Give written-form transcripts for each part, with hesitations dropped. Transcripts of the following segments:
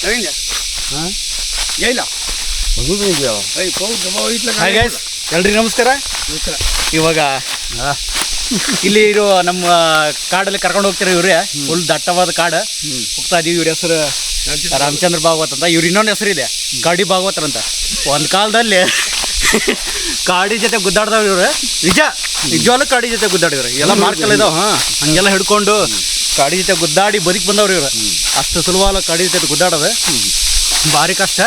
ಎಲ್ರಿಗೂ ನಮಸ್ಕಾರ. ಇವಾಗ ಇಲ್ಲಿ ಇರೋ ನಮ್ಮ ಕಾಡಲ್ಲಿ ಕರ್ಕೊಂಡು ಹೋಗ್ತಾರೆ ಇವ್ರೆ. ಫುಲ್ ದಟ್ಟವಾದ ಕಾಡು ಹೋಗ್ತಾ ಇದೀವಿ. ಇವ್ರ ಹೆಸರು ರಾಮಚಂದ್ರ ಭಾಗವತ್ ಅಂತ. ಇವ್ರ ಇನ್ನೊಂದು ಹೆಸರು ಇದೆ, ಕಾಡಿ ಭಾಗವತರ್ ಅಂತ. ಒಂದು ಕಾಲದಲ್ಲಿ ಕಾಡಿ ಜೊತೆ ಗುದ್ದಾಡ್ದವ್ರು ಇವ್ರು. ನಿಜವಾಗ್ಲೂ ಕಾಡಿ ಜೊತೆ ಗುದ್ದಾಡಿದ್ರು. ಎಲ್ಲ ಮಾರ್ಕಲ್ಲ ಇದಾವ. ಹಂಗೆಲ್ಲ ಹಿಡ್ಕೊಂಡು ಕಾಡಿ ಜೊತೆ ಗುದ್ದಾಡಿ ಬದುಕಿ ಬಂದವ್ರು ಇವ್ರು. ಅಷ್ಟು ಸುಲಭವಲ್ಲ ಕಾಡಿ ಜೊತೆ ಗುದ್ದಾಡೋದು, ಭಾರಿ ಕಷ್ಟ.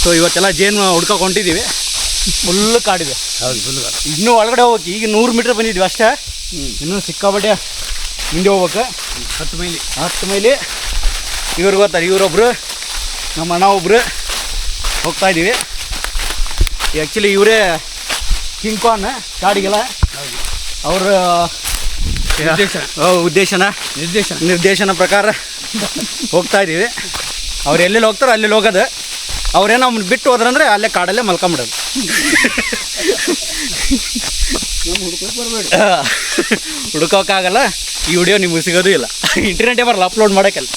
ಸೊ ಇವತ್ತೆಲ್ಲ ಜೇನು ಹುಡ್ಕೊಂಡಿದ್ದೀವಿ. ಫುಲ್ ಕಾಡಿದೆ. ಇನ್ನೂ ಒಳಗಡೆ ಹೋಗ್ಬೇಕು. ಈಗ 100 ಮೀಟ್ರ್ ಬಂದಿದ್ವಿ ಅಷ್ಟೇ. ಇನ್ನೂ ಸಿಕ್ಕಾಪಟ್ಟೆ ಮುಂದೆ ಹೋಗ್ಬೇಕು. 10 ಮೈಲಿ. ಇವ್ರಿಗೆ ಗೊತ್ತಾರೆ, ಇವರೊಬ್ರು ನಮ್ಮ ಅಣ್ಣ ಒಬ್ರು ಹೋಗ್ತಾ ಇದ್ದೀವಿ. ಆ್ಯಕ್ಚುಲಿ ಇವರೇ ಕಿಂಗ್ಕಾನ್ ಕಾಡಿಗೆಲ್ಲ. ಅವ್ರ ನಿರ್ದೇಶನ ಪ್ರಕಾರ ಹೋಗ್ತಾ ಇದ್ದೀವಿ. ಅವ್ರು ಎಲ್ಲೆಲ್ಲಿ ಹೋಗ್ತಾರೋ ಅಲ್ಲೆಲ್ಲಿ ಹೋಗೋದು. ಅವ್ರೇನೋ ನಮ್ಮನ್ನು ಬಿಟ್ಟು ಹೋದ್ರಂದ್ರೆ ಅಲ್ಲೇ ಕಾಡಲ್ಲೇ ಮಲ್ಕೊಂಬಿಡೋದು. ಹುಡ್ಕೋಕ್ಕಾಗಲ್ಲ. ಈ ವಿಡಿಯೋ ನಿಮ್ಗೆ ಸಿಗೋದು ಇಲ್ಲ, ಇಂಟರ್ನೆಟೇ ಬರಲ್ಲ ಅಪ್ಲೋಡ್ ಮಾಡೋಕ್ಕಲ್ಲ.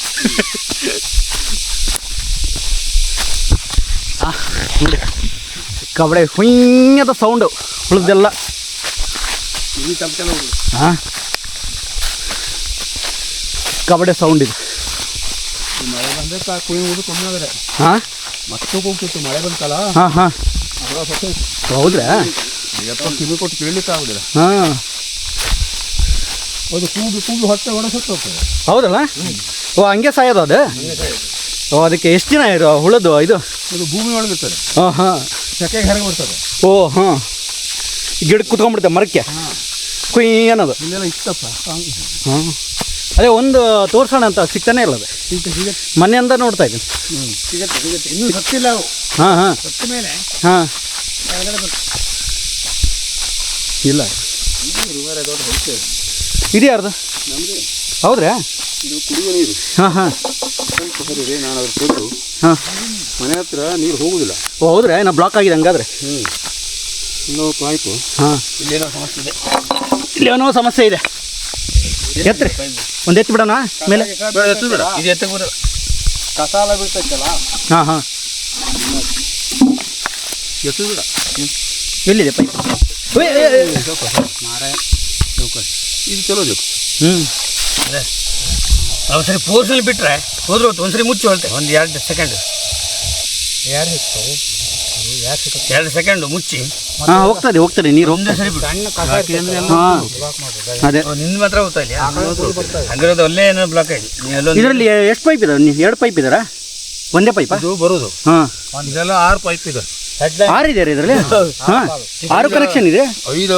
ನೋಡಿ ಕಬಡ್ಡಿ ಹುಯ್ಯದ ಸೌಂಡು ಉಳಿದೆಲ್ಲ. ಹಾಂ, ಕಬಡ್ಡಿ ಸೌಂಡ್ ಇದು. ಮಳೆ ಬಂದರೆ ಕುಯ್ಯೋದು ಕಮ್ಮಿ ಆದರೆ ಹಾಂ ಮತ್ತೆ ಹೋಗ್ತಿತ್ತು. ಮಳೆ ಬಂತಲ್ಲ. ಹಾಂ ಹಾಂ ಹೌದ್ರಾ? ಕಿವಿ ಕೊಟ್ಟು ಕೇಳಲಿಕ್ಕೆ ಆಗೋದಿಲ್ಲ. ಹಾಂ, ಅದು ಕೂಗು ಹೊಟ್ಟೆ ಹೊಡೆಸುತ್ತೆ ಹೋಗ್ತದೆ. ಹೌದಲ್ಲ? ಓ, ಹಂಗೆ ಸಾಯೋದು ಅದು? ಓ, ಅದಕ್ಕೆ ಎಷ್ಟು ದಿನ ಇರೋ ಹುಳದು ಇದು? ಅದು ಭೂಮಿ ಒಳಗಿರ್ತದೆ. ಹಾಂ ಹಾಂ, ಸೆಕೆಗೆ ಹೊರಗೆ ಬರ್ತದೆ. ಓ ಹಾಂ, ಗಿಡಕ್ಕೆ ಕುತ್ಕೊಂಡ್ಬಿಡುತ್ತೆ ಮರಕ್ಕೆ. ಕುಯ್ ಅನ್ನೋದು ಇಲ್ಲೆಲ್ಲ ಇತ್ತಪ್ಪ. ಹಾಂ, ಅದೇ ಒಂದು ತೋರ್ಸೋಣ ಅಂತ ಸಿಗ್ತಾನೆ ಇಲ್ಲ ಅದು. ಮನೆಯಿಂದ ನೋಡ್ತಾ ಇದ್ದೀನಿ. ಸಿಗತ್ತೆ ಇನ್ನೂ ಸತ್ತಿಲ್ಲ ಅವು. ಹಾಂ ಹಾಂ, ಸತ್ತ ಮೇಲೆ ಹಾಂ ಇಲ್ಲ. ಇದು ಯಾರ್ದು? ಹೌದ್ರಾ? ಇದು ಕುಡಿಯುವ ನೀರು. ಹಾಂ ಹಾಂ, ಸ್ವಲ್ಪ ಸರಿ. ನಾನು ಅದ್ರ ತೆಗೆದು ಹಾಂ, ಮನೆ ಹತ್ರ ನೀರು ಹೋಗುದಿಲ್ಲ. ಓ ಹೌದ್ರಾ? ಏನೋ ಬ್ಲಾಕ್ ಆಗಿದೆ ಹಂಗಾದ್ರೆ. ಇನ್ನೂ ಆಯಿತು. ಹಾಂ, ಇಲ್ಲೇನೋ ಸಮಸ್ಯೆ ಇದೆ. ಇಲ್ಲೇನೋ ಸಮಸ್ಯೆ ಇದೆ. ಎತ್ತರಿ ಒಂದು ಎತ್ತಿ ಬಿಡೋಣ ಮೇಲೆ. ಎತ್ತು ಬಿಡ, ಇದು ಎತ್ತ ಬಿಡ. ಕಸಾಲ ಬೀಳ್ತೈತಲ್ಲ. ಹಾಂ ಹಾಂ, ಎತ್ತು ಬಿಡ. ಎಲ್ಲಿದೆ ಪೈಪ್? ಇದು ಚಲೋ ಬೇಕು. ಹ್ಞೂ, ಅದೇ ಒಂದ್ಸರಿ ಫೋರ್ಸಲ್ಲಿ ಬಿಟ್ಟರೆ ಹೋದ್ರೆ ಒಂದ್ಸರಿ ಮುಚ್ಚಿ ಹೋಗುತ್ತೆ. ಒಂದು 2 ಸೆಕೆಂಡ್, 2 ಸೆಕೆಂಡು ಮುಚ್ಚಿ. ಹಾಂ, ಹೋಗ್ತದೆ ನೀರು. ಒಂದೇ ಸರಿ ಬಿಟ್ಟು ಹಾಂ, ಅದೇ ನಿನ್ನ ಮಾತ್ರ ಹೋಗ್ತಾ ಇಲ್ಲ. ಹಂಗಿರೋದು ಅಲ್ಲೇ ಏನೋ ಬ್ಲಾಕ್ ಆಗಿದೆ. ಇದರಲ್ಲಿ ಎಷ್ಟು ಪೈಪ್ ಇದಾವೆ? 2 ಪೈಪ್ ಇದ್ದಾರಾ? ಒಂದೇ ಪೈಪಾ? ಇದು ಬರೋದು. ಹಾಂ, ಇದೆಲ್ಲ 6 ಪೈಪ್ ಇದೆ. 6 ಇದೆ ರೀ ಇದರಲ್ಲಿ. ಹಾಂ, 6 ಕನೆಕ್ಷನ್ ಇದೆ. 5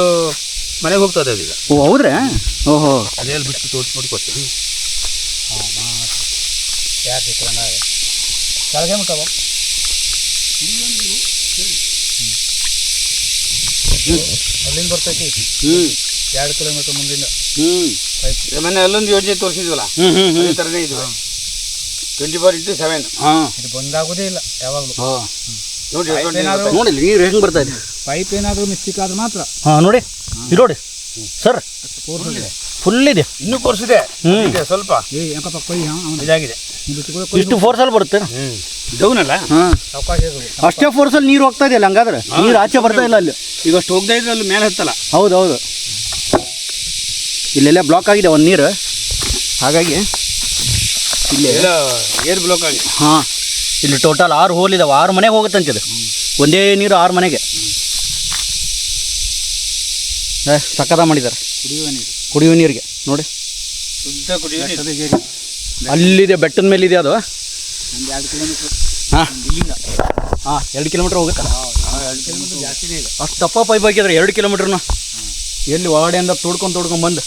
ಮನೆಗೆ ಹೋಗ್ತದೆ ಅದೀಗ. ಓ ಹೌದ್ರಾ? ಓಹೋ, ಅದೆಲ್ಲ ಬಿಟ್ಟು ತೋರಿಸಿ ನೋಡ್ಕೊಡ್ತೀವಿ. ಕೆಳಗೆ ಮುಟ್ಟವ ಅಲ್ಲಿಂದ ಬರ್ತೈತಿ. 2 ಕಿಲೋಮೀಟರ್ ಮುಂದಿಂದ. ಮೊನ್ನೆ ಅಲ್ಲೊಂದು ಯೋಜನೆ ತೋರಿಸಿದ್ವಲ್ಲ, ಅದೇ ಥರನೇ ಇದು. 24x7. ಹಾಂ, ಇದು ಬಂದಾಗೋದೇ ಇಲ್ಲ ಯಾವಾಗಲೂ. ಹಾಂ ನೋಡಿ ನೋಡಿ ನೀರು ಹೆಂಗೆ ಬರ್ತಾ ಇದೆ. ಪೈಪ್ ಏನಾದರೂ ಮಿಸ್ಟೇಕ್ ಆದ್ರೆ ಮಾತ್ರ. ಹಾಂ, ನೋಡಿ ಇದು ನೋಡಿ ಸರ್, ಫುಲ್ ಇದೆ. ಇನ್ನೂ ಕೋರ್ಸಿದೆ. ಸ್ವಲ್ಪ ಇದಾಗಿದೆ. ಇಷ್ಟು ಫೋರ್ಸಲ್ಲಿ ಬರುತ್ತೆ. ಡೌನ್ ಅಲ್ಲ. ಹಾಂ, ಅವಕಾಶ ಅಷ್ಟೇ ಫೋರ್ಸಲ್ಲಿ ನೀರು ಹೋಗ್ತಾ ಇದೆಯಲ್ಲ. ಹಂಗಾದ್ರೆ ನೀರು ಆಚೆ ಬರ್ತಾ ಇಲ್ಲ ಅಲ್ಲಿ. ಈಗ ಅಷ್ಟು ಹೋಗ್ತಾ ಇದ್ರೆ ಅಲ್ಲಿ ಮೇಲೆ ಹತ್ತಲ್ಲ. ಹೌದು, ಇಲ್ಲೆಲ್ಲ ಬ್ಲಾಕ್ ಆಗಿದೆ ಒಂದು ನೀರು. ಹಾಗಾಗಿ ಇಲ್ಲಿ ಏರ್ ಬ್ಲಾಕ್ ಆಗಿದೆ. ಹಾಂ, ಇಲ್ಲಿ ಟೋಟಲ್ 6 ಹೋಲ್ ಇದಾವೆ. 6 ಮನೆಗೆ ಹೋಗುತ್ತಂತಿದೆ. ಒಂದೇ ನೀರು 6 ಮನೆಗೆ. ಸಕ್ಕದ ಮಾಡಿದ್ದಾರೆ ಕುಡಿಯುವ ನೀರಿಗೆ. ನೋಡಿ ಶುದ್ಧ ಕುಡಿಯುವ ನೀರು. ಅಲ್ಲಿದೆ, ಬೆಟ್ಟದ ಮೇಲಿದೆ ಅದು. 2 ಕಿಲೋಮೀಟರ್. ಹಾಂ ಹಾಂ, 2 ಕಿಲೋಮೀಟ್ರ್ ಹೋಗುತ್ತಾ? 2 ಕಿಲೋಮೀಟರ್ ಜಾಸ್ತಿನೇ ಇದೆ. ಅಷ್ಟು ದಪ್ಪ ಪೈಪ್ ಹಾಕಿದ್ರೆ 2 ಕಿಲೋಮೀಟ್ರ್ನು. ಎಲ್ಲಿ ಹೊರಡೆಯಿಂದ ತೋಡ್ಕೊಂಡು ಬಂದು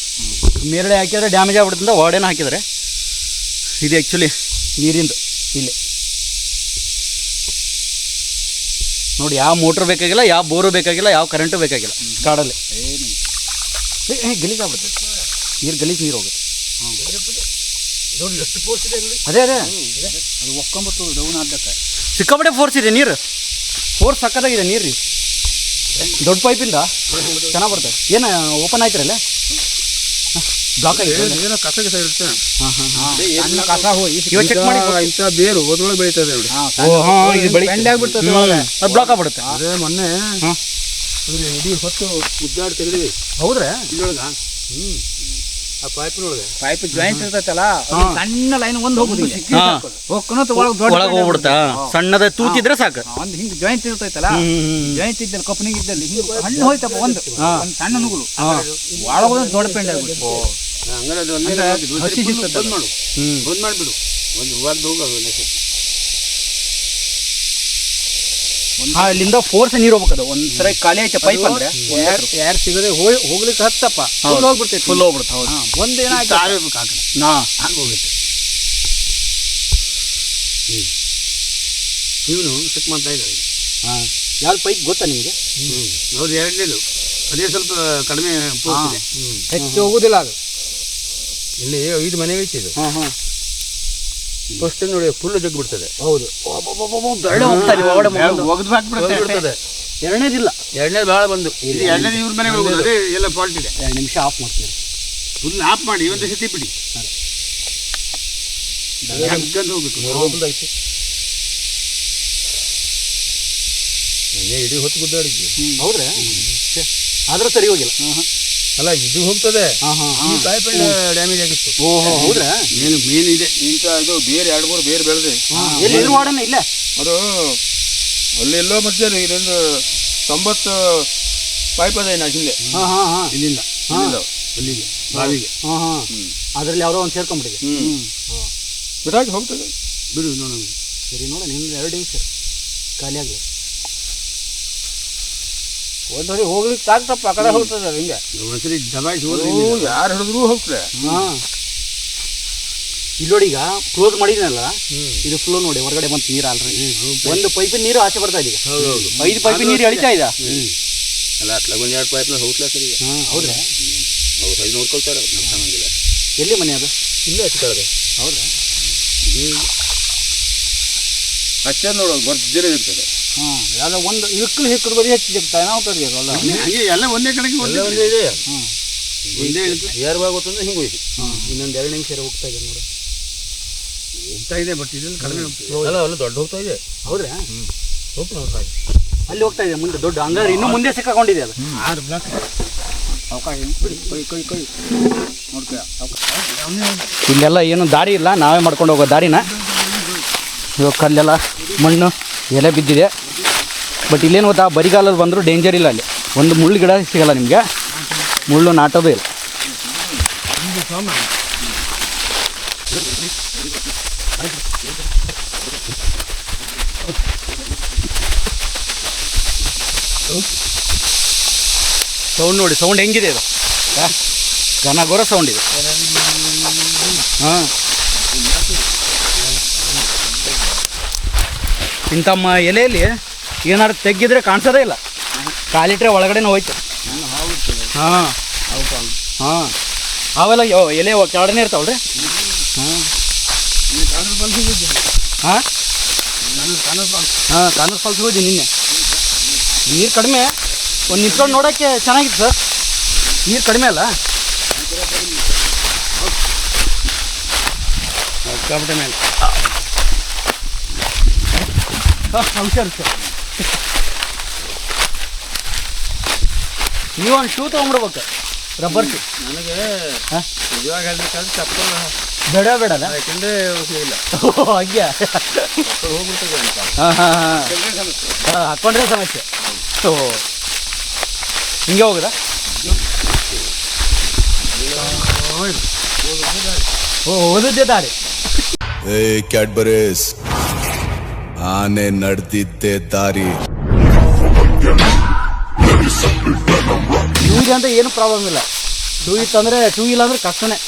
ಮೇಲ್ಗಡೆ ಹಾಕಿದ್ರೆ ಡ್ಯಾಮೇಜ್ ಆಗ್ಬಿಡುತ್ತಂತ ಹೊರಡೆನ ಹಾಕಿದ್ದಾರೆ. ಇದು ಆ್ಯಕ್ಚುಲಿ ನೀರಿಂದು. ಇಲ್ಲಿ ನೋಡಿ, ಯಾವ ಮೋಟ್ರ್ ಬೇಕಾಗಿಲ್ಲ, ಯಾವ ಬೋರು ಬೇಕಾಗಿಲ್ಲ, ಯಾವ ಕರೆಂಟು ಬೇಕಾಗಿಲ್ಲ ಕಾಡಲ್ಲಿ. ಗಲೀಜಾಗ್ಬಿಡುತ್ತೆ ನೀರು, ಗಲೀಜು ನೀರು ಹೋಗುತ್ತೆ. ನೋಡಿ ಎಷ್ಟು ಫೋರ್ಸ್ ಇದೆ ಅಲ್ಲಿ. ಅದೇ ಅದು ಒಕ್ಕೊಂಬತ್ತು ಡೌನ್ ಆದ್ದಕ್ಕೆ ಸಿಕ್ಕಾಪಟ್ಟೆ ಫೋರ್ಸ್ ಇದೆ ನೀರು. ಫೋರ್ಸ್ ಸಕ್ಕತ್ತಾಗಿದೆ ನೀರು ರೀ. ದೊಡ್ಡ ಪೈಪಿಂದ ಚೆನ್ನಾಗಿ ಬರ್ತದೆ. ಏನು ಓಪನ್ ಆಯ್ತಿರಲ್ಲ? ಬ್ಲಾಕ್ ಆಗಿ ಏನೋ ಕಸ ಗಿಸ ಇರುತ್ತೆ. ಸಣ್ಣ ಕಸ ಹೋಗಿ ಇವಾಗ ಚೆಕ್ ಮಾಡಿ ಇಂಥ ಬೇರು ಓದ್ರೊಳಗೆ ಬೆಳೀತದೆ ನೋಡಿ. ಇದು ಬೆಳಿ ಆಗ್ಬಿಡ್ತದೆ ಅದು ಬ್ಲಾಕ್ ಆಗ್ಬಿಡುತ್ತೆ. ಅದೇ ಮೊನ್ನೆ ಅದ್ರ ಇಡೀ ಹೊತ್ತು ಉದ್ದಾಡಿ ತೆಗೆದಿವಿ. ಹೌದ್ರಾ? ಇಲ್ಲೊಳಗ ಆ ಪೈಪಿನೊಳಗೆ ಪೈಪ್ ಜಾಯಿಂಟ್ ಇರ್ತೈತಲ್ಲ ಸಣ್ಣ ಲೈನ್ ಒಂದು ಹೋಗುದು ಒಳಗೆ ಹೋಗ್ಬಿಡುತ್ತಾ? ಸಣ್ಣದ ತೂತಿದ್ರೆ ಸಾಕು. ಒಂದು ಹಿಂಗೆ ಜಾಯಿಂಟ್ ಇರ್ತೈತಲ್ಲ, ಜಾಯಿಂಟ್ ಇದ್ದಲ್ಲಿ ಕಪ್ಪನಿಗೆ ಇದ್ದಲ್ಲಿ ಹಿಂಗೆ ಹಣ್ಣು ಹೋಯ್ತಪ್ಪ ಒಂದು ಸಣ್ಣ ನುಗುಲು ಒಳಗೆ ದೊಡ್ಡ ಪೆಂಡ್ ಆಗ್ಬಿಟ್ಟು ಹಸಿ ಸಿಗ್ತದೆ. ಬಂದ್ ಮಾಡು, ಬಂದ್ ಮಾಡಿಬಿಡು. ಒಂದು ಹೋಗೋದು ಅಲ್ಲಿಂದ ಫೋರ್ಸ್ ನೀರು ಹೋಗ್ಬೇಕದು. ಒಂದ್ಸಲ ಖಾಲಿ ಆಯ್ತು ಪೈಪ್ ಅಂದ್ರೆ ಯಾರು ಸಿಗದೆ ಹೋಗ್ಲಿಕ್ಕೆ ಹತ್ತಪ್ಪ ಫುಲ್ ಹೋಗ್ಬಿಡ್ತೈತೆ. ಫುಲ್ ಹೋಗ್ಬಿಡುತ್ತೆ. ಹೌದು. ಒಂದೇನ ನಾ ಹೋಗುತ್ತೆ. ಇವನು ಚೆಕ್ ಮಾಡ್ತಾ ಇದ್ದಾರೆ. ಯಾವ್ದು ಪೈಪ್ ಗೊತ್ತಾ ನಿಮಗೆ? ಹೌದು, ಎರಡನೇದು ಅದೇ ಸ್ವಲ್ಪ ಕಡಿಮೆ ಇದೆ. ಹೆಚ್ಚು ಹೋಗುದಿಲ್ಲ ಅದು. ಇಲ್ಲಿ 5 ಮನೆಗೆ ಇಟ್ಟಿದ್ದು. ಫಸ್ಟ್ ನೋಡಿ ಫುಲ್ ಜಗ್ ಬಿಡ್ತದೆ. ಹೌದು, ಬಿಡ್ತದೆ. ಎರಡನೇದಿಲ್ಲ, ಎರಡನೇದು ಭಾಳ ಬಂದು ಎರಡನೇದು ಇವ್ರ ಮನೆಗೆ ಹೋಗೋದು. ಅದೇ ಎಲ್ಲ ಫಾಲ್ಟ್ ಇದೆ. 2 ನಿಮಿಷ ಆಫ್ ಮಾಡ್ತೀವಿ. ಫುಲ್ ಆಫ್ ಮಾಡಿ ಒಂದು ಸತಿ ಬಿಡಿ. ಹೋಗ್ಬೇಕು. ಇಡೀ ಹೊತ್ತು ಗುದ್ದಾಡಿದ್ವಿ. ಹೌದ್ರಾ? ಆದ್ರೆ ಸರಿ ಹೋಗಿಲ್ಲ. ಅಲ್ಲ, ಇದು ಹೋಗ್ತದೆ. ಈ ಪೈಪ್ ಡ್ಯಾಮೇಜ್ ಆಗಿತ್ತು. ಓಹೋ, ಹೌದ್ರಾ? ಮೇನ್ ಇದೆ ಇಂಥ ಇದು ಬೇರೆ 2-3 ಬೇರೆ ಬೆಳೆದೆ. ಎಲ್ಲಿ ವಾಡನ ಇಲ್ಲ ಅದು ಅಲ್ಲೆಲ್ಲೋ ಮಧ್ಯೆ ಇದೊಂದು 90 ಪೈಪ್ ಅದ ಇನ್ನು ಹಿಂದೆ. ಇಲ್ಲಿಂದ ಅಲ್ಲಿಗೆ ಬಾವಿಗೆ. ಅದ್ರಲ್ಲಿ ಯಾರೋ ಒಂದು ಸೇರ್ಕೊಂಡ್ಬಿಟ್ಟಿದೆ. ಬಿಡಾಗಿ ಹೋಗ್ತದೆ. ಬಿಡು ನೋಡೋಣ. ಸರಿ, ನೋಡ ನಿಮ್ದು 2 ನಿಮಿಷ ಖಾಲಿ ಆಗಲಿ. ಒಂದ್ಸರಿ ಹೋಗ್ಲಿಕ್ಕೆ ಆಗ್ತಪ್ಪ, ಆ ಕಡೆ ಹೋಗ್ತದೆ ಹಿಂಗೆ. ಒಂದ್ಸರಿ ದಬಾಯಿಸಿ ಹೋದ್ರೆ ಯಾರು ಹಿಡಿದ್ರು ಹೋಗ್ತದೆ. ಇಲ್ಲಿ ನೋಡಿ, ಈಗ ಕ್ಲೋಸ್ ಮಾಡಿದ್ನಲ್ಲ, ಇದು ಫ್ಲೋ ನೋಡಿ ಹೊರಗಡೆ ಬಂತು ನೀರು. ಆಲ್ರೆಡಿ ಒಂದು ಪೈಪಿನ ನೀರು ಆಚೆ ಬರ್ತಾ ಇದೆ. 5 ಪೈಪಿನ ನೀರು ಎಳಿತಾ ಇದೆ. ಅಲ್ಲ, ಅಟ್ಲಾಗ 1-2 ಪೈಪ್ನ ಹೋಗ್ಲಾ ಸರಿ. ಹೌದ್ರಾ? ಅವ್ರು ಸರಿ ನೋಡ್ಕೊಳ್ತಾರೆ. ನಮ್ಗೆ ಎಲ್ಲಿ ಮನೆ ಅದು? ಇಲ್ಲೇ ಹಚ್ಚ ಕೆಳಗೆ. ಹೌದಾ? ಅಚ್ಚ ನೋಡೋದು ಬರ್ಜರಿ ಇರ್ತದೆ. ಯಾವುದೋ ಒಂದು ಇಕ್ಕಲು ಹಿಕ್ಕಲು ಬರೀ ಹೆಚ್ಚಿಗೆ ನಾವು ತರಬೇಕಲ್ಲ. ಹಂಗೆ ಎಲ್ಲ ಒಂದೇ ಕಡೆಗೆ ಒಂದೇ ಇದೆ. ಒಂದೇ ಏರ್ವಾಗಿ ಗೊತ್ತಂದ್ರೆ ಹಿಂಗೆ ಹೋಯ್ತು. ಇನ್ನೊಂದು 2 ನಿಮಿಷ ಹೋಗ್ತಾ ಇದೆ ನೋಡಿ. ಹೋಗ್ತಾ ಇದೆ, ಬಟ್ ಇದನ್ನು ಕಡಿಮೆ ಅಲ್ಲ, ಅಲ್ಲ ದೊಡ್ಡ ಹೋಗ್ತಾ ಇದೆ. ಹೌದ್ರಾ? ಹೋಗ್ತಾ ಇದೆ, ಅಲ್ಲಿ ಹೋಗ್ತಾ ಇದೆ ಮುಂದೆ ದೊಡ್ಡ. ಹಂಗಾದ್ರೆ ಇನ್ನೂ ಮುಂದೆ ಸಿಕ್ಕಾಕೊಂಡಿದೆ ಅದು. 6 ಬ್ಲಾಕ್ ಅವಕಾಶ ಕೈ ನೋಡ್ಕೊ. ಇಲ್ಲೆಲ್ಲ ಏನು ದಾರಿ ಇಲ್ಲ, ನಾವೇ ಮಾಡ್ಕೊಂಡು ಹೋಗೋ ದಾರಿನ. ಇವಾಗ ಕಲ್ಲೆಲ್ಲ ಮಣ್ಣು ಎಲೆ ಬಿದ್ದಿದೆ. ಬಟ್ ಇಲ್ಲೇನು ಗೊತ್ತಾ, ಬರಿಗಾಲಲ್ಲಿ ಬಂದರೂ ಡೇಂಜರ್ ಇಲ್ಲ. ಅಲ್ಲಿ ಒಂದು ಮುಳ್ಳು ಗಿಡ ಸಿಗಲ್ಲ ನಿಮಗೆ, ಮುಳ್ಳು ನಾಟೋದು ಇಲ್ಲ. ಸೌಂಡ್ ನೋಡಿ, ಸೌಂಡ್ ಹೆಂಗಿದೆ ಇದು, ಘನಘೋರ ಸೌಂಡ್ ಇದೆ. ಹಾಂ, ಇಂಥ ಎಲೆಯಲ್ಲಿ ಏನಾದ್ರು ತೆಗ್ಗಿದ್ರೆ ಕಾಣಿಸೋದೇ ಇಲ್ಲ. ಕಾಲಿಟ್ರೆ ಒಳಗಡೆನೇ ಹೋಯ್ತು. ಹಾಂ ಹಾಂ, ಅವೆಲ್ಲ ಎಲೆ ಕೆಳಗಡೆ ಇರ್ತಾವಲ್ರಿ. ಹಾಂ ಹಾಂ ಹಾಂ, ಕಾನೂರು ಫಾಲ್ಸ್ ಹೋಗಿ ನಿನ್ನೆ. ನೀರು ಕಡಿಮೆ, ಒಂದು ನಿಂತ್ಕೊಂಡು ನೋಡೋಕ್ಕೆ ಚೆನ್ನಾಗಿತ್ತು ಸರ್. ನೀರು ಕಡಿಮೆ ಅಲ್ಲ, ಕಾಪಟೆ ಮೇಲೆ ಹುಷಾರು ಸರ್. ನೀವೊಂದು ಶೂ ತೊಗೊಂಡ್ಬಿಡ್ಬೇಕು, ರಬ್ಬರ್ ಶೂ. ನನಗೆ ನಿಜವಾಗಿ ಹೇಳ್ಬೇಕಾದ್ರೆ ಚಪ್ಪಲ್ ಬೇಡಲ್ಲ, ಯಾಕೆಂದರೆ ಇಲ್ಲ. ಹಾಗೆ ಹೋಗ್ಬಿಡ್ತದೆ ಅಂತ. ಹಾಂ ಹಾಂ ಹಾಂ, ಹಾಕ್ಕೊಂಡ್ರೆ ಸಮಸ್ಯೆ. ಸೊ ಹಿಂಗೆ ಹೋಗುದಾ? ಓದಿದ್ದೆ ದಾರಿ. ಕ್ಯಾಡ್ಬರೀಸ್ ಆನೆ ನಡೆದಿದ್ದೆ ದಾರಿ. ಶೂ ಇದೆ ಅಂತ ಏನು ಪ್ರಾಬ್ಲಮ್ ಇಲ್ಲ. ಶೂ ಇತ್ತಂದರೆ, ಶೂ ಇಲ್ಲ ಅಂದ್ರೆ ಕಷ್ಟನೇ.